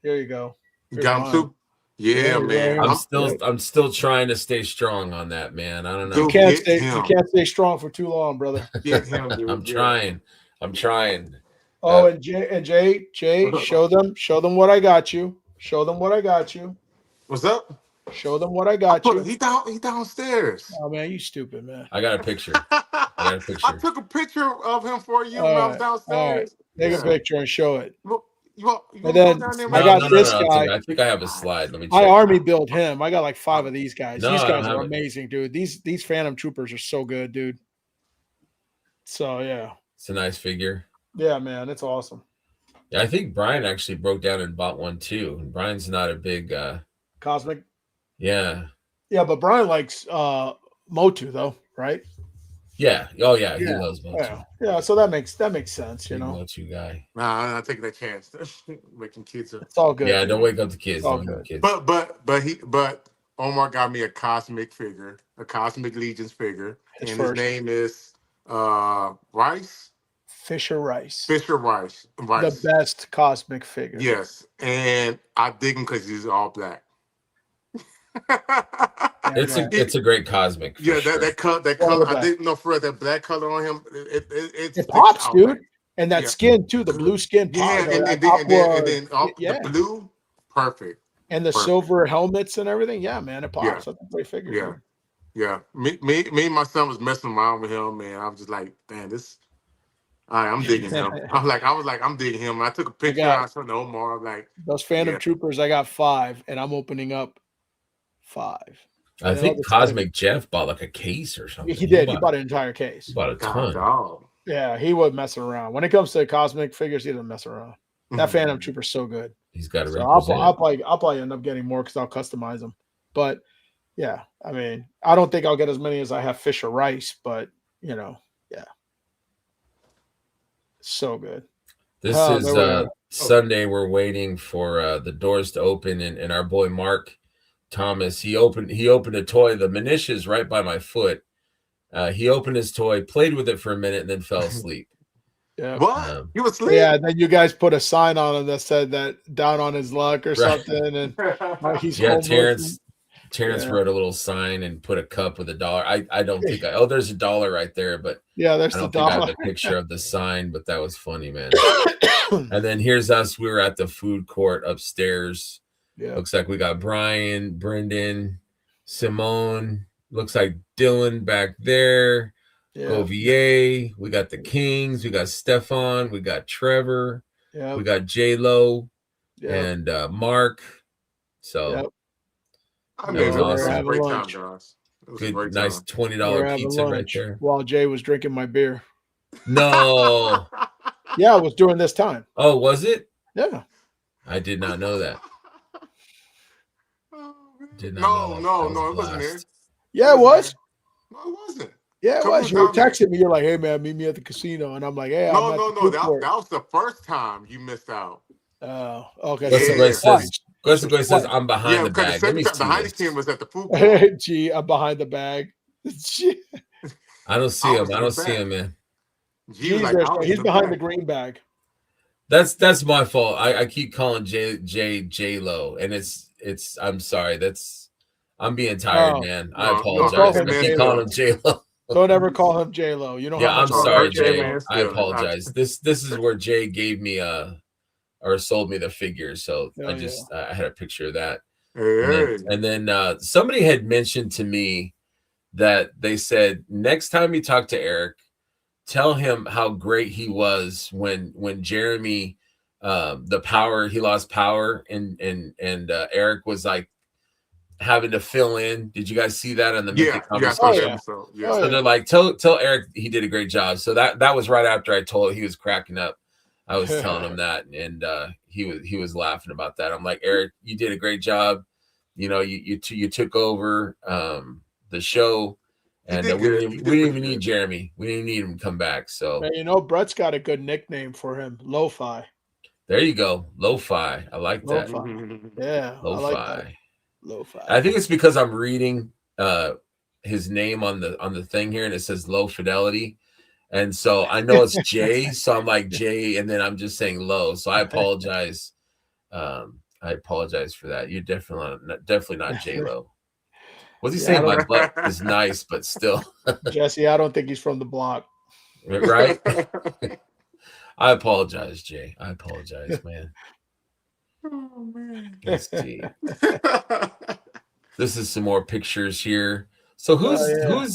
Here you go. You Here's got him mine. too? Yeah, Yeah, man. right. I'm still trying to stay strong on that, man. I don't know. Dude, You can't get stay. him. You can't stay strong for too long, brother. Get him, dude. I'm Yeah. trying. I'm trying. Oh, and Jay, show them what I got you. Show them what I got you. What's up? Show them what I got you. He downstairs. Oh man, you stupid man. I got a picture. I took a picture of him for you All when I was right, downstairs. Take a picture and show it. You want And then go down there, I man? got this guy. I think I have a slide. Let me check. I army built him. I got like 5 of these guys. No, These I guys don't are have it. amazing, dude. These Phantom Troopers are so good, dude. So yeah. It's a nice figure. Yeah, man, it's awesome. Yeah, I think Brian actually broke down and bought one too. Brian's not a big Cosmic. yeah. Yeah, but Brian likes Motu though, right? Yeah. Oh yeah, he Yeah, loves Motu. Yeah, so that makes sense, Big Motu guy. Nah, I'm not taking that chance. Making kids up. It's all good. Yeah, dude. don't wake up the kids. It's all Don't wake up the good. kids. But Omar got me a cosmic figure, a Cosmic Legions figure, His and first. his name is Rice. Fisher Rice. Fisher Rice. The best cosmic figure. Yes, and I dig him because he's all black. It's a great cosmic. Yeah, sure. that color. I didn't know for that black color on him. It pops, dude. Black. And that skin too, the blue skin. Yeah, pops, and then the blue, perfect. And the silver helmets and everything. Yeah, man, it pops. Yeah. That's a great figure. Yeah. Dude. Yeah. Me and my son was messing around with him, man. I was just like, man, this. All right, I'm digging him. I was like, I'm digging him. And I took a picture. I showed Omar. I'm like, those Phantom Troopers. I got 5, and I'm opening up 5. I think Cosmic Jeff bought like a case or something. He did. He bought an entire case. He bought a ton. God. Yeah, he wasn't messing around. When it comes to cosmic figures, he doesn't mess around. That Phantom Trooper's so good. He's got to I'll probably end up getting more because I'll customize them. But yeah, I mean, I don't think I'll get as many as I have Fisher Rice, but yeah, so good. This is Sunday. We're waiting for the doors to open, and our boy Mark Thomas, he opened a toy. The Manish's right by my foot. He opened his toy, played with it for a minute, and then fell asleep. Yeah. What? You was asleep? Yeah, then you guys put a sign on him that said that down on his luck or something, and he's Terrence wrote a little sign and put a cup with $1. I don't think there's $1 right there, but yeah, there's I don't the think I dollar. have a picture of the sign, but that was funny, man. And then here's us. We were at the food court upstairs. Yeah. Looks like we got Brian, Brendan, Simone. Looks like Dylan back there. Yeah. Govier. We got the Kings. We got Stefan. We got Trevor. Yeah. We got J-Lo and Mark. So it was awesome. a great time, guys. Good, nice $20 pizza right there. While Jay was drinking my beer. No. Yeah, it was during this time. Oh, was it? Yeah. I did not know that. No, it wasn't there. Yeah, it was. No, it wasn't. Yeah, it was. You were texting me. You're like, "Hey, man, meet me at the casino," and I'm like, "Hey, no. That was the first time you missed out. Oh, okay. Question says, "I'm behind the bag." Let me behind the camera was at the food court. Gee, I'm behind the bag. I don't see him. I don't see him, man. He's behind the green bag. That's my fault. I keep calling J-Lo, and it's. I'm sorry. I'm being tired, man. I apologize. I keep calling him J-Lo. Don't ever call him J-Lo. You know. Yeah, I'm sorry, Jay. man, I apologize. This is where Jay gave me or sold me the figure. So I had a picture of that. And then somebody had mentioned to me that they said next time you talk to Eric, tell him how great he was when Jeremy he lost power and Eric was like having to fill in. Did you guys see that on the conversation? So they're like, tell Eric he did a great job. So that was right after I told he was cracking up. I was telling him that, and he was laughing about that. I'm like, Eric, you did a great job. You know, you took over the show, and we didn't even need Jeremy. We didn't need him to come back. So Man, you know, Brett's got a good nickname for him, Lo-Fi. there you go, Lo-Fi. I like that. Lo-Fi. Yeah, Lo-Fi. I like that. Lo-Fi. I think it's because I'm reading his name on the thing here, and it says Low Fidelity. And so I know it's Jay, so I'm like Jay, and then I'm just saying low. So I apologize. I apologize for that. You're definitely not J Lo. What's he saying? My butt is nice, but still. Jesse, I don't think he's from the block. Right? I apologize, Jay. I apologize, man. Oh man. Let's see. This is some more pictures here. So who's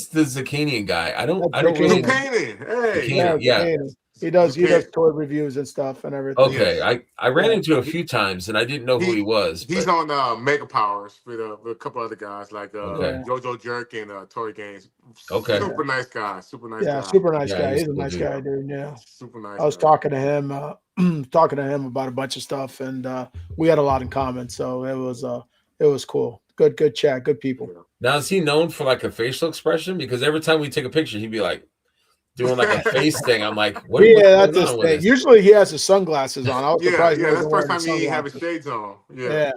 the Zucchini guy? I don't really know. Hey. Yeah. He does toy reviews and stuff and everything. Okay, I ran into him a few times and I didn't know who he was. He's on Mega Powers with a couple other guys like Jojo Jerk and Tory Gaines. Okay, super nice guy. Super nice. Yeah, guy. super nice Yeah, guy. he's He's a cool nice dude. guy, dude. Yeah, super nice. I was talking to him, about a bunch of stuff, and we had a lot in common. So it was cool. Good chat. Good people. now is he known for like a facial expression? Because every time we take a picture, he'd be like doing like a face thing. I'm like, what? That's his thing. Usually he has his sunglasses on. I was surprised. Yeah, that's the first time he didn't have his shades on. Yeah.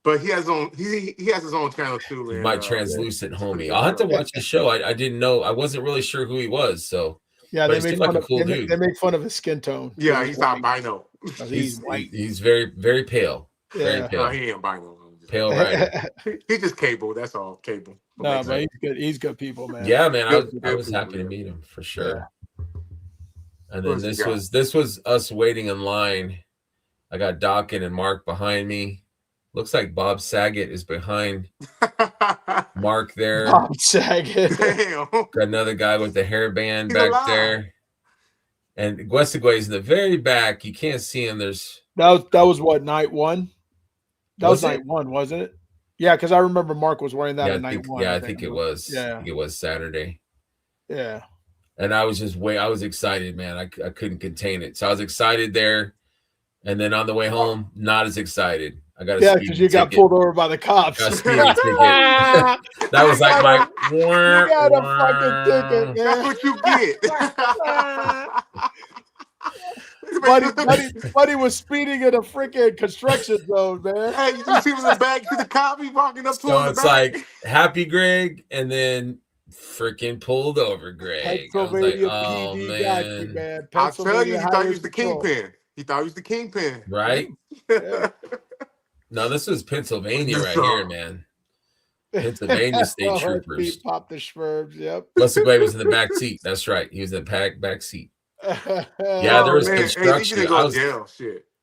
But he has his own channel too. Man. My translucent homie. I'll have to watch the show. I didn't know. I wasn't really sure who he was. So yeah, they make fun of cool dude. They make fun of his skin tone. Yeah, he's albino. He's very, very pale. Yeah. Very pale. No, he ain't albino. Pale rider. He's just cable. That's all. Cable. No, but he's good. He's good people, man. Yeah, man. Good I was people, happy to meet him for sure. Yeah. And then this was us waiting in line. I got Dawkins and Mark behind me. Looks like Bob Saget is behind Mark there. Bob Saget. Damn. Got another guy with the hairband back there. And Guesiguay's in the very back. You can't see him. That was what, night one? That was night it? one, wasn't it? Yeah, because I remember Mark was wearing that Yeah, at night one. I think it was. Yeah. I think it was Saturday. Yeah. And I was I was excited, man. I couldn't contain it. So I was excited there. And then on the way home, not as excited. I got a because you got pulled over by the cops. Got a speeding ticket. That was like my you got a fucking ticket, man. That's what you get. Buddy was speeding in a freaking construction zone, man. Hey, you see him in the back to the cop? He walking up to him. So it's like happy Greg and then freaking pulled over Greg. Pennsylvania I was like, PD got you, man. I'll tell you, he thought he was the Patrol. kingpin. He thought he was the kingpin. right? Yeah. No, this is Pennsylvania right here, man. Pennsylvania State Troopers. Pete popped the schmerbs, yep. Guesiguay was in the back seat. That's right. He was in the back seat. Yeah, there was construction.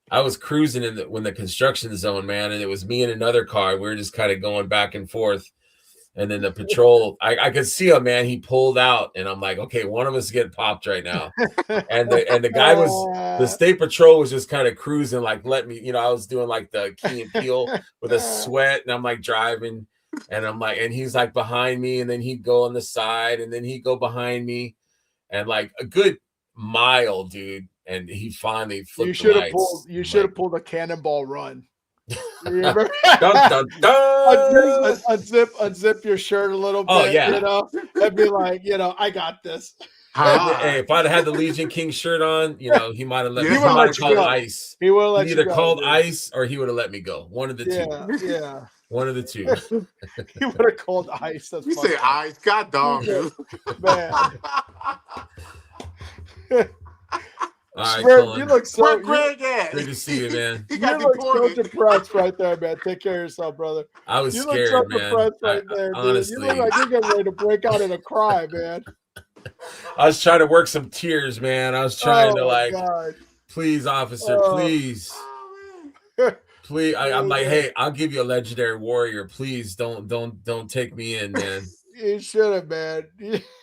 I was cruising when the construction zone, man, and it was me and another car. We were just kind of going back and forth. And then the patrol, I could see him, man. He pulled out, and I'm like, okay, one of us is getting popped right now. And the guy the state patrol was just kind of cruising, like, let me, I was doing like the Key and Peele with a sweat, and I'm like driving, and I'm like, and he's like behind me, and then he'd go on the side, and then he'd go behind me, and like a good mile, dude. And he finally flipped. You should have pulled a Cannonball Run. Dun, dun, dun. Unzip your shirt a little bit. Oh yeah, and be like, I got this. Hey, if I'd had the Legion King shirt on, he might have let me. He would have let you called go. ICE. He would have let you go. Either called ICE or he would have let me go. One of the two. Yeah. One of the two. He would have called ICE. That's you say ICE, God dog, dude. Man. All right, Swerve, you look so Greg at? Good to see you, man. He got you look deported. so depressed right there, man. Take care of yourself, brother. I was you scared, look so man. depressed right there, dude. Honestly, You look like you're getting ready to break out in a cry, man. I was trying to work some tears, man. I was trying to God. Please, officer, please. Please. I'm like, hey, I'll give you a legendary warrior. Please don't take me in, man. You should have, man.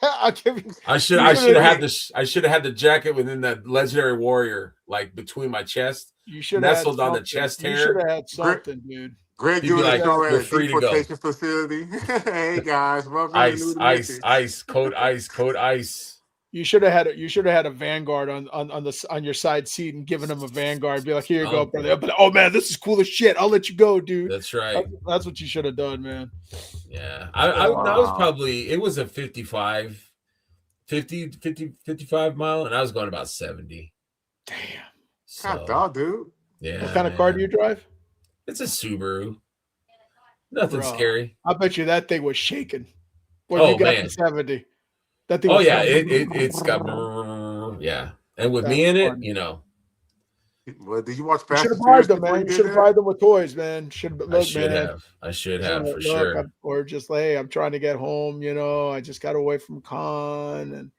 I'll give you. I should have had the jacket within that legendary warrior, like between my chest. You should have nestled on the chest hair. You should have had something, dude. Greg, you're like, you're free to go. Facility. Hey guys, welcome ice, code ice. You should have had a Vanguard on your side seat and given him a Vanguard. Be like, here you go, brother. But oh man, this is cool as shit. I'll let you go, dude. That's right. That's what you should have done, man. Yeah. I was probably, it was a 50, 55 mile, and I was going about 70. Damn. God dog, dude. Yeah. What kind of car do you drive? It's a Subaru. Nothing Bro, scary. I bet you that thing was shaking when you got to 70. That thing. Oh was yeah, it's got yeah, and with me in it, you know. Well, did you watch? You should have bribed them, man. You should have bribed them with toys, man. I should have for sure. Or just like, hey, I'm trying to get home. You know, I just got away from con. And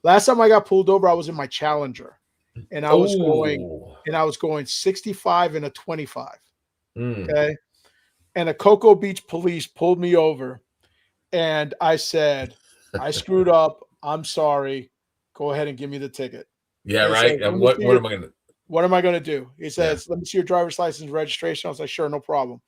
last time I got pulled over, I was in my Challenger, and I was going 65 and a 25. Okay, and a Cocoa Beach police pulled me over, and I said, I screwed up. I'm sorry. Go ahead and give me the ticket. Yeah, right. Said, what am I gonna? What am I gonna do? He says, "Let me see your driver's license and registration." I was like, "Sure, no problem."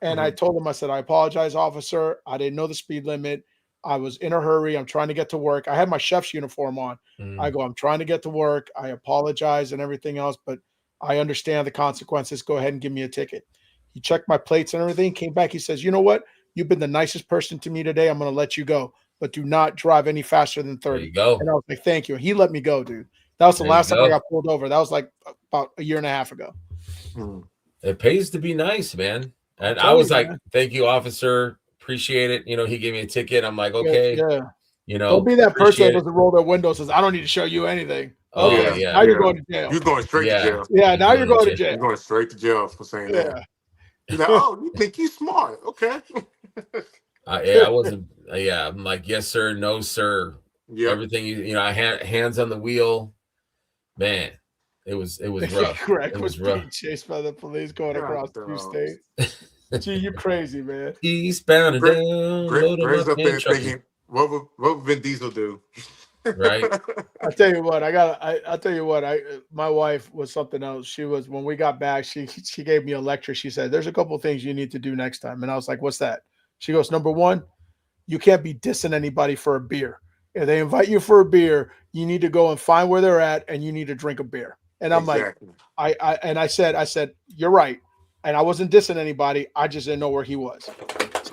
And I told him, I said, "I apologize, officer. I didn't know the speed limit. I was in a hurry. I'm trying to get to work. I had my chef's uniform on. I go, I'm trying to get to work. I apologize and everything else, but I understand the consequences. Go ahead and give me a ticket." He checked my plates and everything. Came back. He says, "You know what? You've been the nicest person to me today. I'm going to let you go, but do not drive any faster than 30. There you go. And I was like, "Thank you." He let me go, dude. That was the last time I got pulled over. That was like about a year and a half ago. It pays to be nice, man. And I was like, "Thank you, officer. Appreciate it." You know, he gave me a ticket. I'm like, okay. Yeah. You know, don't be that person that doesn't roll their windows and says, "I don't need to show you anything." Oh, okay. yeah. Now you're going to jail. You're going straight to jail. Yeah, now you're going to jail. You're going straight to jail for saying that. You're like, oh, you think you're smart. Okay. I wasn't. I'm like, yes, sir. No, sir. Yeah. Everything, you know, I had hands on the wheel. Man, it was rough. Greg was being chased by the police going across 2 states. Gee, you crazy, man. Eastbound and down. Greg's up there thinking, what would Vin Diesel do? Right. I'll tell you what. I'll tell you what. My wife was something else. She was, when we got back, she gave me a lecture. She said, "There's a couple things you need to do next time." And I was like, "What's that?" She goes, "Number one, you can't be dissing anybody for a beer. If they invite you for a beer, you need to go and find where they're at, and you need to drink a beer." And I'm like, I said, "You're right." And I wasn't dissing anybody. I just didn't know where he was.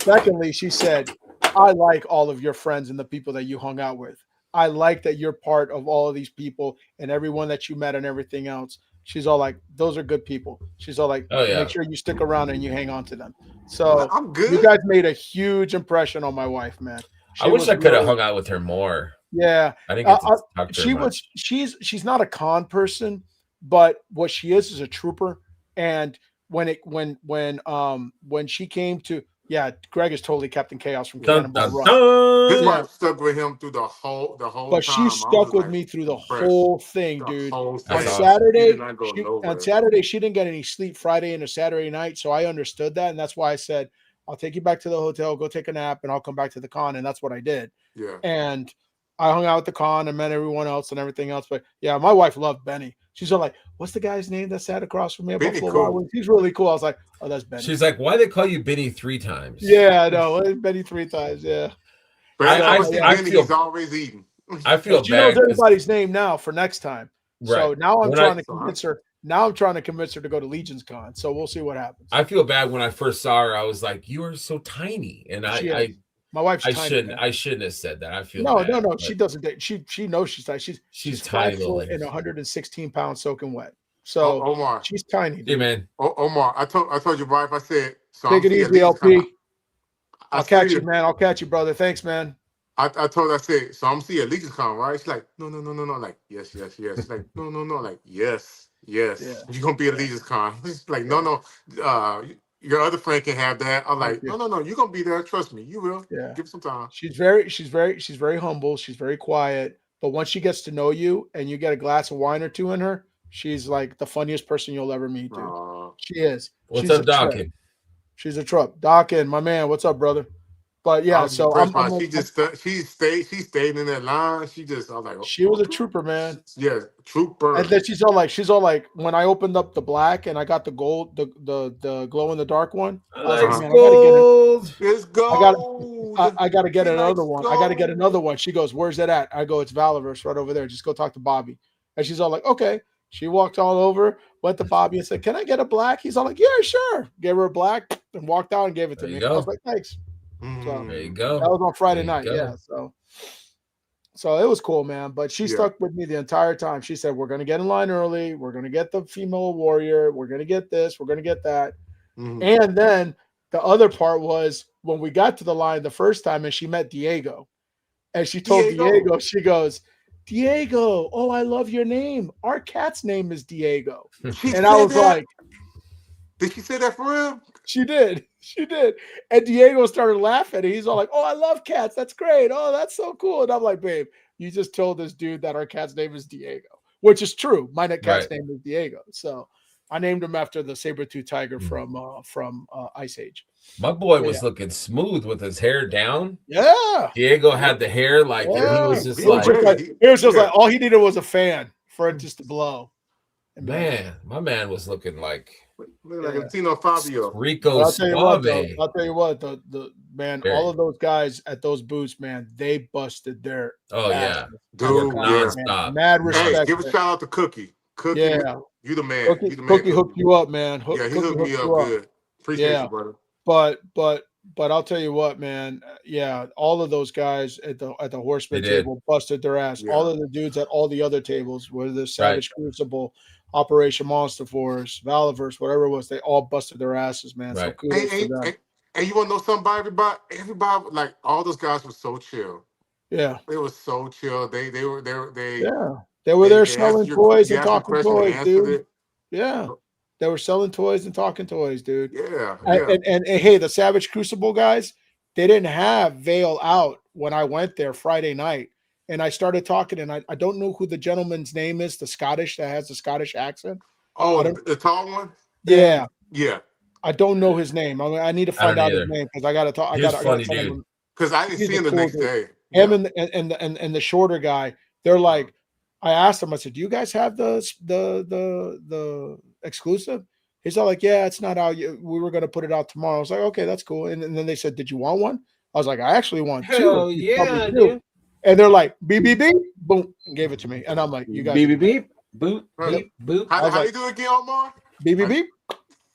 Secondly, she said, "I like all of your friends and the people that you hung out with. I like that you're part of all of these people and everyone that you met and everything else." She's all like, "Those are good people." She's all like, "Oh, yeah. Make sure you stick around and you hang on to them." So I'm good. You guys made a huge impression on my wife, man. I wish I could have hung out with her more. Yeah. I didn't get to talk to her much. She's not a con person, but what she is a trooper. And when she came to, Greg is totally Captain Chaos from Cannonball Run. His wife stuck with him through the whole But time. She stuck with me through the whole thing, dude. On Saturday, she didn't get any sleep Friday and a Saturday night, so I understood that, and that's why I said, "I'll take you back to the hotel, go take a nap, and I'll come back to the con," and that's what I did. Yeah. And I hung out at the con and met everyone else and everything else. But yeah, my wife loved Benny. She's all like, "What's the guy's name that sat across from me?" Cool. He's really cool. I was like, "Oh, that's Benny." She's like, "Why they call you Benny 3 times?" Yeah, I know. Benny 3 times. Yeah. But I feel he's always eating. I feel bad. She knows everybody's name now for next time. Right. So now I'm trying to convince her. Now I'm trying to convince her to go to Legion's Con. So we'll see what happens. I feel bad when I first saw her. I was like, "You are so tiny," and my wife's I tiny. I shouldn't have said that. I feel no. She doesn't. She knows she's tiny. She's tiny 5 foot and 116 pounds soaking wet. So Omar, she's tiny. Dude. Hey man, Omar, I told your wife. I said, so "Take it easy, LP. I'll catch you, man. I'll catch you, brother. Thanks, man." I told her, I said, "So I'm seeing a Legion's Con, right?" She's like, no. Like, yes. She's like, no. Like, yes. Yeah. You're gonna be at Legion's Con. She's like, no. Your other friend can have that. I'm like, no. You're gonna be there. Trust me, you will. Yeah. Give it some time. She's very humble. She's very quiet. But once she gets to know you and you get a glass of wine or two in her, she's like the funniest person you'll ever meet, dude. She is. What's up, Dawkins? She's a truck. Dawkins, my man. What's up, brother? But yeah, so she stayed in that line. I was like, she was a trooper, man. Yeah, trooper. And then she's all like, when I opened up the black and I got the gold, the glow in the dark one. It's gold. It's gold. I got to get He another likes one. I got to get gold. another one. She goes, where's that at? I go, it's Valaverse right over there. Just go talk to Bobby. And she's all like, okay. She walked all over, went to Bobby and said, can I get a black? He's all like, yeah, sure. Gave her a black and walked out and gave it to There you me. I was go. like, thanks. So There you Mm, go. that was on Friday There you night. go. Yeah. So it was cool, man. But she Yeah. stuck with me the entire time. She said, we're going to get in line early. We're going to get the female warrior. We're going to get this. We're going to get that. mhm. And then the other part was when we got to the line the first time and she met Diego. And she told Diego, she goes, Diego, oh, I love your name. Our cat's name is Diego. She And I said was that? like, Did she say that for real? she did. She did. And Diego started laughing. He's all like, oh, I love cats. That's great. Oh, that's so cool. And I'm like, babe, you just told this dude that our cat's name is Diego, which is true. My cat's Right. name is Diego. So I named him after the saber-tooth tiger Mm. from Ice Age. My boy Yeah. was looking smooth with his hair down. Yeah. Diego had the hair like he Yeah. was just He was like, ready. Like, it was just Yeah. like all he needed was a fan for it just to blow. And man, my man was looking like Look like Yeah. a Tino Fabio. Rico But I'll tell you what, though, Suave. I'll tell you what, the man, Very. all of those guys at those booths, man, they busted their Oh yeah, asses. Dude, Man, yeah. nonstop. mad Hey, respect. give a shout out to Cookie. Cookie, Yeah. you the man. Cookie, You the man. Cookie hooked you up, man. Yeah, he Cookie hooked me up you good. Appreciate Yeah. you, brother. But I'll tell you what, man. Yeah, all of those guys at the Horseman They did. table busted their ass. Yeah. All of the dudes at all the other tables, whether the Savage Crucible, Operation Monster Force, Valaverse, whatever it was, they all busted their asses, man. So Right. kudos to them. And you want to know something about everybody, like all those guys were so chill. Yeah, They were so chill. They yeah. They were they there answered selling your- toys you and asked them talking questions, they toys, answered dude. it. Yeah, they were selling toys and talking toys, dude. Yeah, And, yeah. and hey, the Savage Crucible guys, they didn't have Veil out when I went there Friday night. And I started talking, and I don't know who the gentleman's name is, the Scottish that has the Scottish accent. Oh, the tall one? Yeah, Yeah. I don't know his name. I need to find don't out his either. name because I got to talk. He was I funny, gotta tell dude. him. Because I didn't He's see a him the cool next dude. day. Him Yeah. and the shorter guy, they're like, I asked him, I said, do you guys have the exclusive? He's all like, yeah, it's not out yet. We were going to put it out tomorrow. I was like, okay, that's cool. And then they said, did you want one? I was like, I actually want Hell two. yeah, Two. dude. And they're like, beep, beep, beep, boom, and gave it to me. And I'm like, you guys, Beep, beep, beep. Boot, Right. beep, boop. I How, was how like- you do it again, Omar? beep, beep, beep.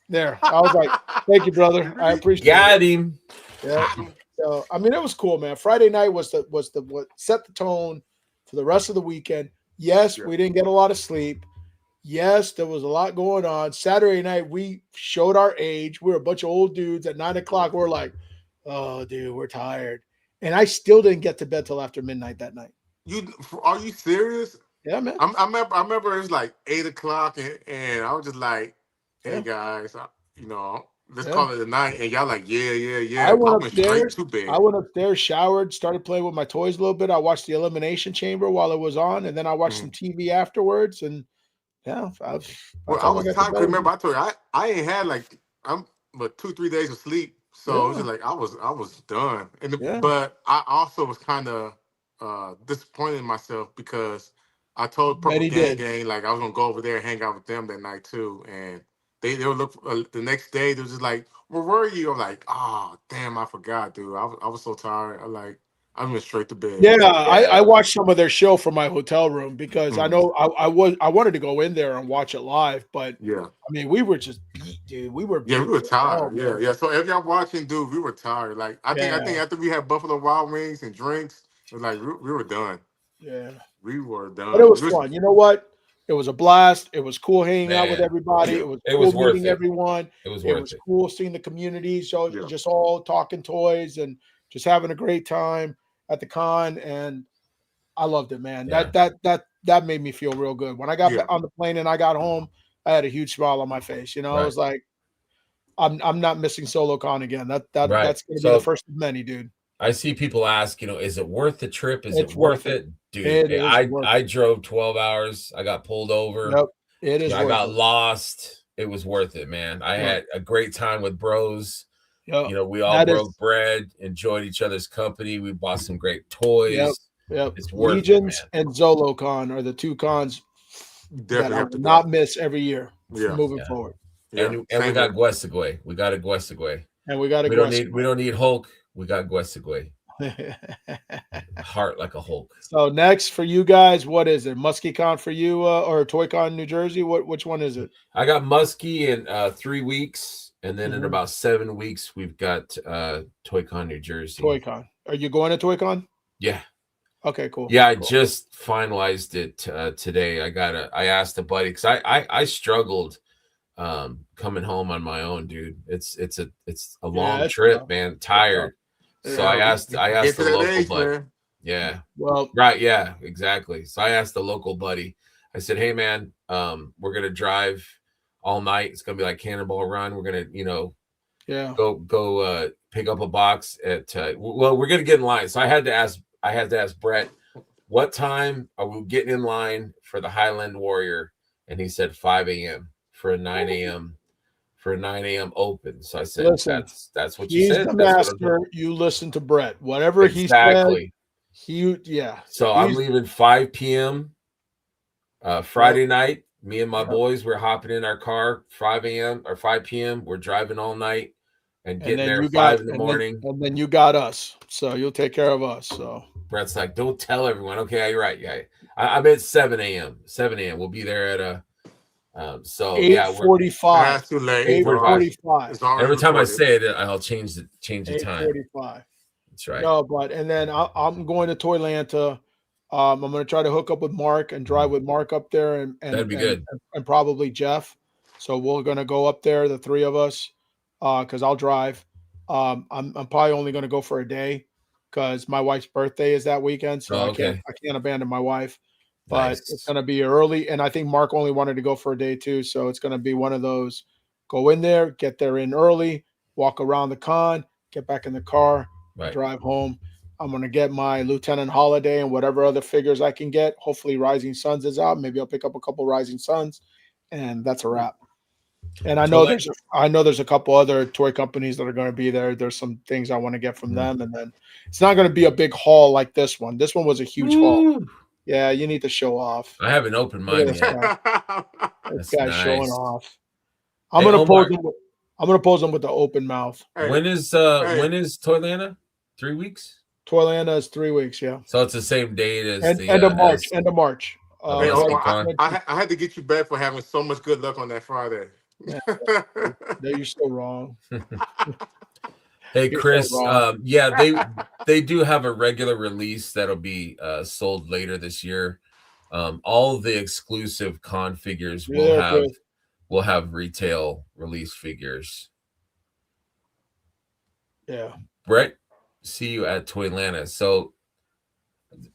There. I was like, thank you, brother. I appreciate Got him. it. Yeah. So, I mean, it was cool, man. Friday night was what set the tone for the rest of the weekend. Yes, Yeah. we didn't get a lot of sleep. Yes, there was a lot going on. Saturday night, we showed our age. We were a bunch of old dudes at 9 o'clock. We're like, oh, dude, we're tired. And I still didn't get to bed till after midnight that night. Are you serious? Yeah, man. I remember it was like 8 o'clock, and I was just like, "Hey Yeah. guys, let's Yeah. call it a night." And y'all like, "Yeah." I went straight upstairs. to bed. I went upstairs, showered, started playing with my toys a little bit. I watched the Elimination Chamber while it was on, and then I watched some TV afterwards. And yeah, Well, I was got to tired. bed. Remember, I told you I ain't had like but 2-3 days of sleep, so it was Yeah. just like I was done. Yeah. But I also was kind of disappointed in myself because I told Purple Betty Gang did. Gang like I was gonna go over there and hang out with them that night too, and they would look the next day. They was just like, "Where were you?" I'm like, "Oh, damn, I forgot, dude. I was so tired. I went straight to bed." Yeah, I watched some of their show from my hotel room because I Mhm. know I wanted to go in there and watch it live, but Yeah. I mean we were just beat, dude. We were Yeah, we were beat as hell, tired. man. Yeah. So if y'all watching, dude, we were tired. Like I think Yeah. after we had Buffalo Wild Wings and drinks, it was like we were done. Yeah. We were done. But it was fun. You know what? It was a blast. It was cool hanging out with Man. everybody. It was It cool was worth meeting it. everyone. It was It worth was it. cool seeing the community. So Yeah. just all talking toys and just having a great time at the con. And I loved it, man. Yeah. That made me feel real good. When I got Yeah. on the plane and I got home, I had a huge smile on my face. You know, I Right. was like, I'm not missing Solo Con again. Right. That's gonna be So- the first of many, dude. I see people ask, is it worth the trip? Is It's it worth worth it? Dude, It is worth I drove 12 hours. I got pulled over. Yep. It is I worth got it. lost. It was worth it, man. I Yeah. had a great time with bros. Yep. We all That is- broke bread, enjoyed each other's company. We bought some great toys. Yep. It's worth it, Legions man. and ZoloCon are the two cons that Definitely I have to will go. not miss every year Yeah. moving Yeah. forward. Yeah. And we Same got here. Guestaway. We got a Guestaway. And we got a we don't need Hulk. We got Guesegwe. Heart like a Hulk. So next for you guys, what is it? MuskyCon for you or ToyCon New Jersey? Which one is it? I got Muskie in 3 weeks, and then in Mhm. about 7 weeks, we've got ToyCon New Jersey. ToyCon. Are you going to ToyCon? Yeah. Okay, cool. Yeah, I Cool. just finalized it today. I asked a buddy because I struggled coming home on my own, dude. It's a long it's trip, tough. man. Tired. So I asked Get to the that local age, buddy. man. Yeah. Well, Right, yeah, exactly. So I asked the local buddy. I said, "Hey man, we're going to drive all night. It's going to be like Cannonball Run. We're going to, yeah. go pick up a box at well, we're going to get in line." So I had to ask Brett, "What time are we getting in line for the Highland Warrior?" And he said 5 a.m. for a 9 a.m. open. So I said, Listen, that's what you He's said. the That's what I'm doing. master. You listen to Brett. Whatever Exactly. he said, yeah. So I'm He's- leaving 5 p.m. Friday night. Me and my Yep. boys, we're hopping in our car 5 a.m. or 5 p.m. We're driving all night and getting there at 5 in the morning. and then you got us. So you'll take care of us. So Brett's like, "Don't tell everyone." Okay, you're right. Yeah, I'm at 7 a.m. 7 a.m. We'll be there at so yeah, we're 8:45. That's too late. 8:45. It's already every time I recorded. say it, I'll change the time. 8:45. That's right. No, but and then I'm going to Toylanta. I'm going to try to hook up with Mark and drive with Mark up there, and That'd be good. and probably Jeff. So we're going to go up there, the three of us, because I'll drive. I'm probably only going to go for a day because my wife's birthday is that weekend, so Oh, I can't okay. abandon my wife. But Nice. it's going to be early, and I think Mark only wanted to go for a day too, so it's going to be one of those: go in there, get there in early, walk around the con, get back in the car, Right. drive home. I'm going to get my Lieutenant Holiday and whatever other figures I can get. Hopefully, Rising Suns is out. Maybe I'll pick up a couple Rising Suns, and that's a wrap. And I know there's a couple other toy companies that are going to be there. There's some things I want to get from them, and then it's not going to be a big haul like this one. This one was a huge haul. Woo! Yeah, you need to show off. I haven't opened mine Look yet. at This That's guy's showing nice. off. I'm Hey, gonna Omar. pose him with the open mouth. Hey, When is Toylanta? 3 weeks? Toylanta is 3 weeks. Yeah, So it's the same date as and the end of March. as- End of March. hey, Muskie Omar, Con. I had to get you back for having so much good luck on that Friday. Yeah. No, you're so wrong. Hey You're so Chris, wrong. yeah, they do have a regular release that'll be sold later this year. All the exclusive con figures Yeah, will have retail release figures. Yeah. Brett, see you at Toylanta. So,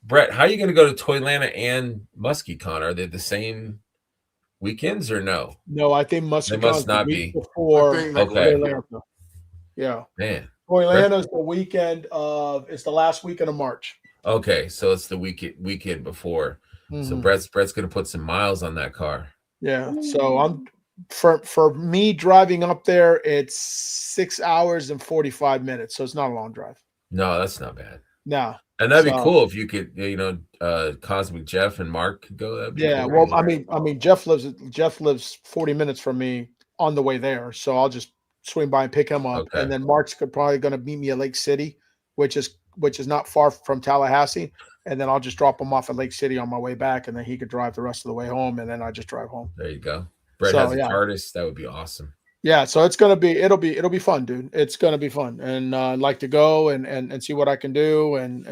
Brett, how are you going to go to Toylanta and MuskieCon? Are they the same weekends or no? No, I think They MuskieCon's must the not week be. before I think like Okay. Toylanta. Yeah. Man. Toylanta's the weekend of. It's the last weekend of March. Okay, so it's the weekend before. So Mhm. Brett's going to put some miles on that car. Yeah. So I'm for me driving up there, it's 6 hours and 45 minutes. So it's not a long drive. No, that's not bad. No. And that'd be So- cool if you could, Cosmic Jeff and Mark could go. That'd be Yeah. cool. Well, I mean, Jeff lives 40 minutes from me on the way there. So I'll just swing by and pick him up. Okay. And then Mark's probably going to meet me at Lake City, which is not far from Tallahassee. And then I'll just drop him off at Lake City on my way back, and then he could drive the rest of the way home, and then I just drive home. There you go. Brett So, has a yeah. TARDIS. That would be awesome. Yeah, so it'll be fun, dude. It's gonna be fun, and I'd like to go and see what I can do, and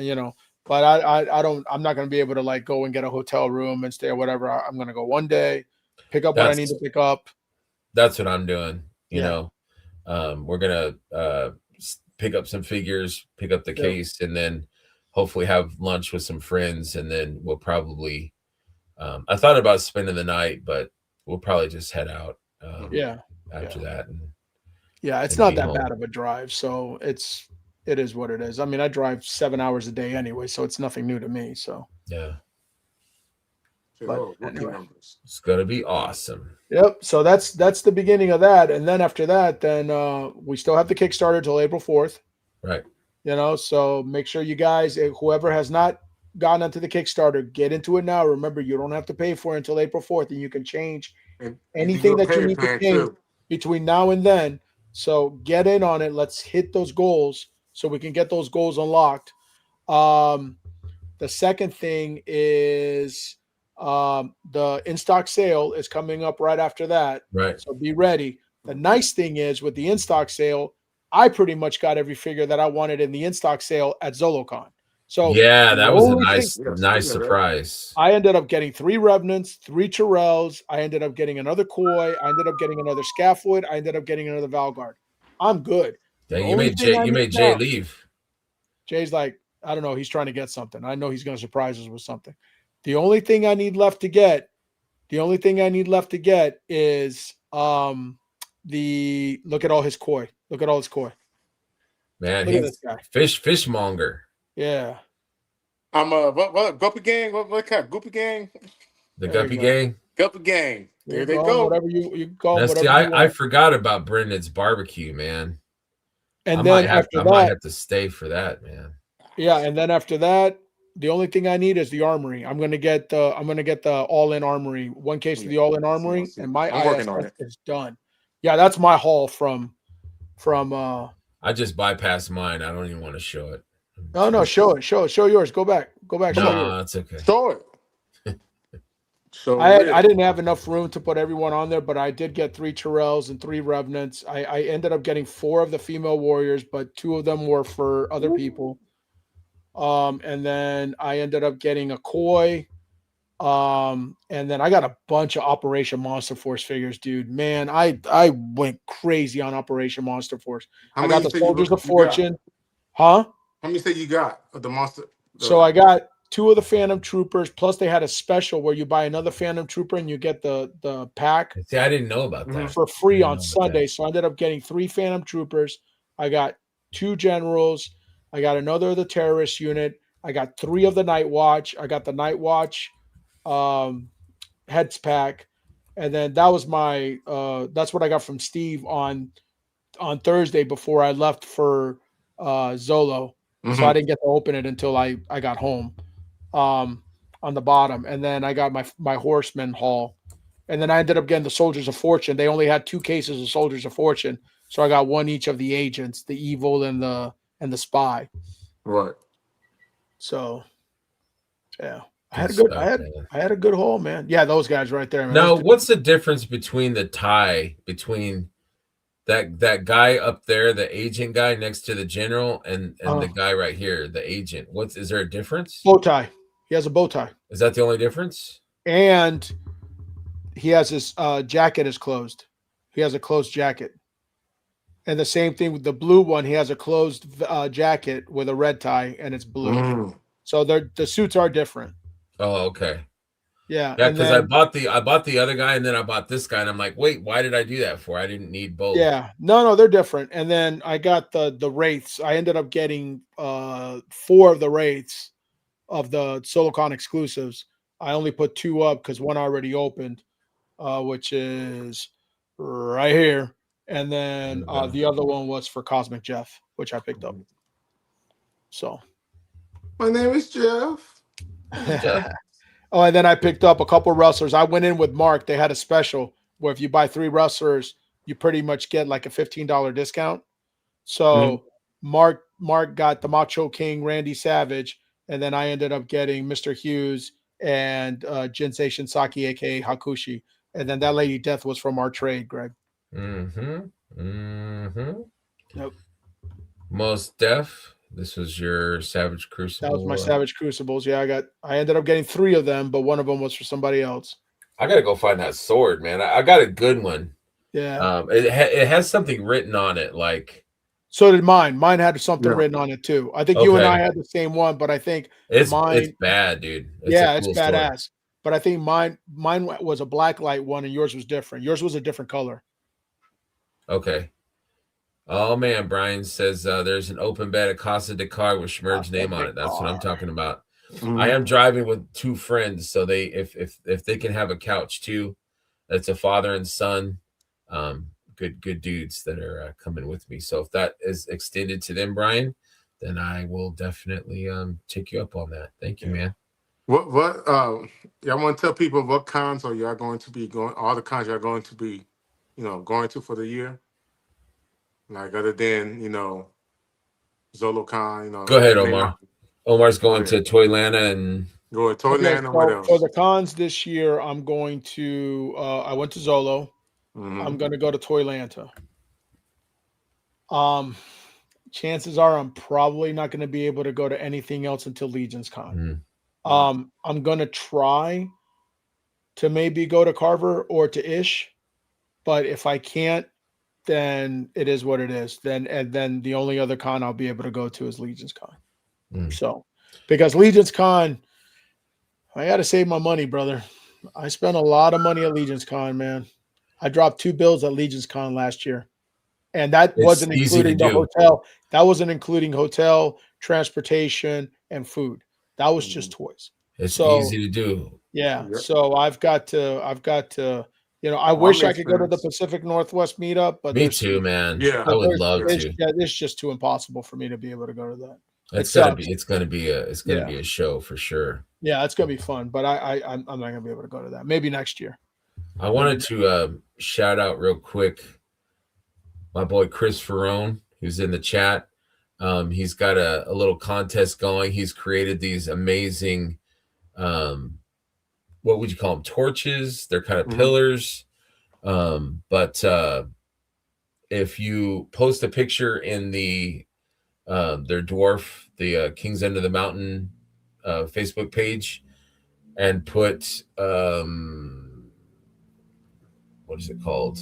but I'm not gonna be able to like go and get a hotel room and stay or whatever. I'm gonna go one day, pick up what I need to pick up. That's what I'm doing. Yeah. We're gonna pick up some figures, pick up the Yeah. case, and then hopefully have lunch with some friends, and then we'll probably. I thought about spending the night, but we'll probably just head out. Yeah, After that, and yeah, it's And not be that home. bad of a drive, so it is what it is. I mean, I drive 7 hours a day anyway, so it's nothing new to me. So yeah, Rookie anyway. numbers. it's gonna be awesome. yep. So that's the beginning of that, and then after that, then we still have the Kickstarter till April 4th. Right. So make sure you guys, whoever has not gotten onto the Kickstarter, get into it now. Remember, you don't have to pay for it until April 4th, and you can change And anything you do a that you payment need to plan, change too. between now and then So get in on it. Let's hit those goals so we can get those goals unlocked. Um, the second thing is the in stock sale is coming up right after that. Right. So be ready. The nice thing is with the in stock sale, I pretty much got every figure that I wanted in the in stock sale at ZoloCon. So Yeah, the that was a only thing nice surprise. I ended up getting 3 Revenants, 3 Tyrells. I ended up getting another Koi. I ended up getting another Scaffold. I ended up getting another Valguard. I'm good. The Dang, you only made thing I Jay need Jay now, leave. Jay's like, I don't know. He's trying to get something. I know he's going to surprise us with something. The only thing I need left to get, is the look at all his koi. Look at all his koi. Man, Look at he's this guy. fishmonger. Yeah. I'm what Guppy Gang? What kind of Guppy Gang? The There you Guppy go. Gang. Guppy Gang. There they Call him go. whatever you call him, Now, see, whatever you I want. forgot about Brendan's barbecue, man. And I then might after that, have to stay for that, man. yeah, and then after that, the only thing I need is the armory. I'm gonna get the all-in armory, 1 case of the all-in armory, and my I'm working on ISS it. is done. Yeah, that's my haul from I just bypassed mine. I don't even want to show it. no, show yours. Go back, show yours. No, that's okay. Show it. So I didn't have enough room to put everyone on there, but I did get 3 Tyrells and 3 Revenants. I ended up getting 4 of the female warriors, but 2 of them were for other people. And then I ended up getting a Koi. And then I got a bunch of Operation Monster Force figures, dude. Man, I went crazy on Operation Monster Force. how I many got the you say Soldiers of you got? Fortune. Huh? How many say you got of the monster? So I got 2 of the Phantom Troopers, plus they had a special where you buy another Phantom Trooper and you get the pack See, I didn't know about that. for free I on didn't know about Sunday. that. So I ended up getting 3 Phantom Troopers. I got 2 Generals. I got another of the terrorist unit. I got 3 of the Night Watch. I got the Night Watch heads pack. And then that was my that's what I got from Steve on Thursday before I left for Zolo. So I didn't get to open it until I got home on the bottom. And then I got my Horseman haul. And then I ended up getting the Soldiers of Fortune. They only had 2 cases of Soldiers of Fortune. So I got 1 each of the agents, the evil and the spy. Right. So yeah. I Good had a good stuff, I had a good haul, man. Yeah, those guys right there, man. Now, Those two- what's the difference between the tie between that guy up there, the agent guy next to the general, and the guy right here, the agent? Is there a difference? bow tie. He has a bow tie. Is that the only difference? And he has his jacket is closed. He has a closed jacket. And the same thing with the blue one. He has a closed jacket with a red tie, and it's blue. So the suits are different. Oh, okay. Yeah. Yeah, because I bought the other guy, and then I bought this guy, and I'm like, wait, why did I do that for? I didn't need both. Yeah. No, they're different. And then I got the wraiths. I ended up getting 4 of the wraiths of the SoloCon exclusives. I only put 2 up because 1 already opened, which is right here. And then the other one was for Cosmic Jeff, which I picked up. So my name is Jeff. Oh, and then I picked up a couple wrestlers. I went in with Mark. They had a special where if you buy 3 wrestlers, you pretty much get like a $15 discount. So Mark got the Macho King, Randy Savage, and then I ended up getting Mr. Hughes and Jinsei Shinsaki, aka Hakushi. And then that Lady Death was from our trade, Greg. Yep. Most Def. This was your Savage Crucible. That was my Savage Crucibles. Yeah, I ended up getting 3 of them, but one of them was for somebody else. I gotta go find that sword, man. I got a good one. Yeah. It has something written on it, like. So did mine. Mine had something written on it too. I think you and I had the same one, but I think it's mine. bad, dude. It's badass. Sword. But I think mine was a black light one, and yours was different. Yours was a different color. Okay. Oh man, Brian says there's an open bed at Casa de Car with Schmerg's name on it. That's what I'm talking about. I am driving with 2 friends, so they if they can have a couch too, it's a father and son, good dudes that are coming with me. So if that is extended to them, Brian, then I will definitely take you up on that. Thank you, man. What y'all want to tell people what cons are y'all going to be going? All the cons y'all going to be, going to for the year. Like other than ZoloCon, Go ahead, main- Omar. Omar's going ahead. to Toylanta and Go to Okay, Toyland. What so else? for the cons this year, I'm going to. I went to Zolo. Mhm. I'm going to go to Toylanta. Chances are I'm probably not going to be able to go to anything else until Legion's Con. I'm going to try to maybe go to Carver or to Ish, but if I can't, then it is what it is. Then the only other con I'll be able to go to is Legion's Con. So, because Legion's Con, I got to save my money, brother. I spent a lot of money at Legion's Con, man. I dropped 2 bills at Legion's Con last year. And that It's wasn't easy to including the do. hotel. That wasn't including hotel, transportation, and food. That was just toys. It's So easy to do. yeah. Yep. So I've got to, I Well, wish I makes could go to the sense. Pacific Northwest meetup, but Me too, man. Yeah. I would there's- love it's, to. it's just too impossible for me to be able to go to that. It's it gonna sucks. be. It's gonna be a show for sure. Yeah, it's gonna be fun, but I'm not gonna be able to go to that. Maybe next year. I wanted to shout out real quick my boy Chris Ferrone, who's in the chat. He's got a little contest going. He's created these amazing, what would you call them? Torches. They're kind of pillars. But if you post a picture in their dwarf, the King's End of the Mountain Facebook page, and put what is it called?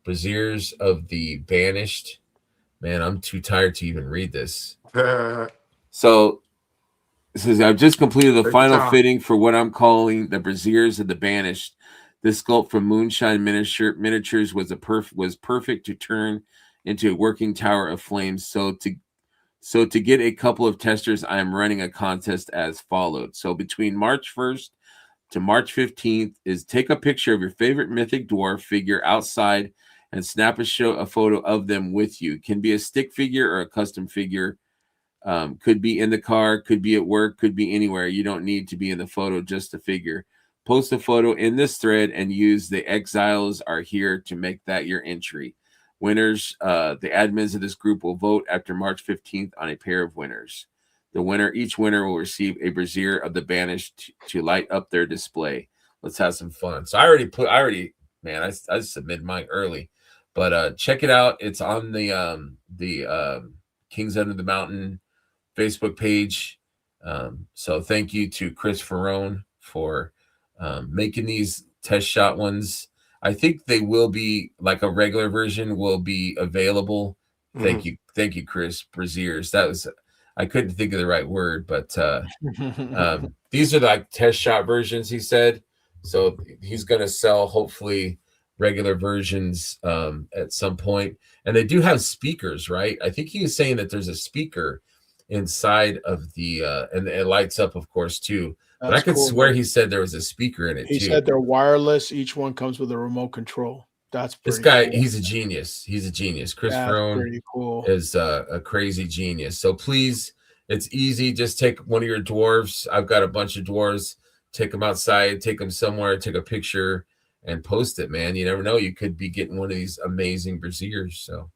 Braziers of the Banished. Man, I'm too tired to even read this. So it says, I've just completed the final fitting for what I'm calling the Braziers of the Banished. This sculpt from Moonshine Miniatures was perfect to turn into a working tower of flames. So to get a couple of testers, I am running a contest as followed. So between March 1st to March 15th is take a picture of your favorite mythic dwarf figure outside and snap a photo of them with you. Can be a stick figure or a custom figure. Could be in the car, could be at work, could be anywhere. You don't need to be in the photo, just a figure. Post a photo in this thread and use the exiles are here to make that your entry. Winners, the admins of this group will vote after March 15th on a pair of winners. Each winner will receive a Brazier of the Banished to light up their display. Let's have some fun. So I submitted mine early, but check it out. It's on the King's End of the Mountain Facebook page. So thank you to Chris Ferrone for making these test shot ones. I think they will be, like a regular version will be available. Thank you, Chris. Braziers. I couldn't think of the right word, but these are like test shot versions, he said. So he's going to sell hopefully regular versions at some point. And they do have speakers, right? I think he was saying that there's a speaker inside of the and it lights up, of course, too. But I could swear he said there was a speaker in it too. He said they're wireless. Each one comes with a remote control. That's this guy. Cool. He's a genius. He's a genius. Chris Ferrone cool. is a crazy genius. So please, it's easy. Just take one of your dwarves. I've got a bunch of dwarves. Take them outside. Take them somewhere. Take a picture and post it, man. You never know. You could be getting one of these amazing Braziers. So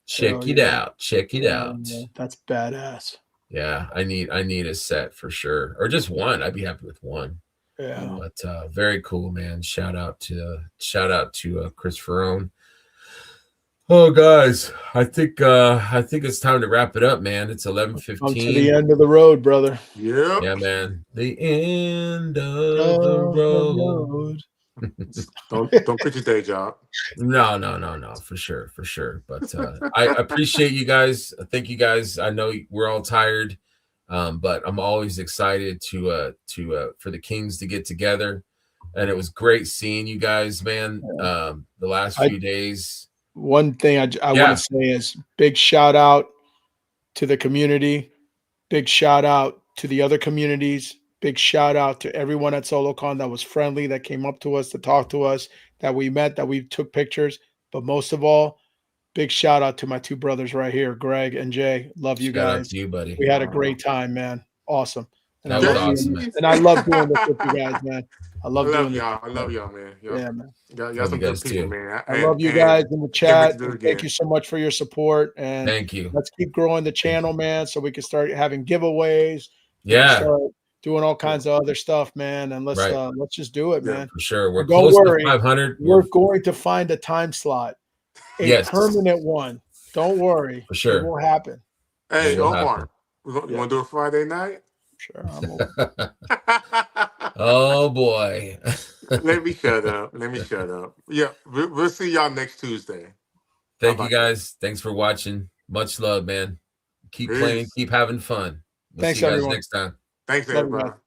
check it out. Check it out. That's badass. Yeah, I need a set for sure, or just one. I'd be happy with one. Yeah, but very cool, man. Shout out to Chris Ferrone. Oh, guys, I think it's time to wrap it up, man. It's 11:15. To the end of the road, brother. Yep. Yeah, man. The end of the road. Don't quit your day job. No, for sure. But I appreciate you guys. Thank you guys. I know we're all tired, but I'm always excited to for the Kings to get together, and it was great seeing you guys, man. The last few days. One thing I want to say is big shout out to the community, big shout out to the other communities. Big shout out to everyone at SoloCon that was friendly, that came up to us, to talk to us, that we met, that we took pictures. But most of all, big shout out to my two brothers right here, Greg and Jay. Love you guys. Shout out to you, buddy. We had a great time, man. Awesome. And I That was love awesome, doing man. and I love doing this with you guys, man. I I love love doing this. y'all. I love y'all, man. Yeah, man. Y'all Love some you guys good people, too. man. I love you And guys in the can't wait chat. to do it And thank again. you so much for your support. And Thank you. let's keep growing the channel, man, so we can start having giveaways. We can Yeah, start doing all kinds of other stuff, man. And let's Right. let's just do it, Yeah. man. for sure. We're And don't close worry, to 500. we're going to find a time slot, a Yes. permanent one. Don't worry. For sure. It will happen. Hey, It will Omar, you Yeah. want to do it Friday night? Sure. I'm open. Oh boy. Let me shut up. Let me shut up. Yeah, we'll see y'all next Tuesday. Thank How you about that? guys. Thanks for watching. Much love, man. Keep Peace. playing, keep having fun. We'll Thanks, see you guys everyone. next time. Thanks, Love you guys. everybody.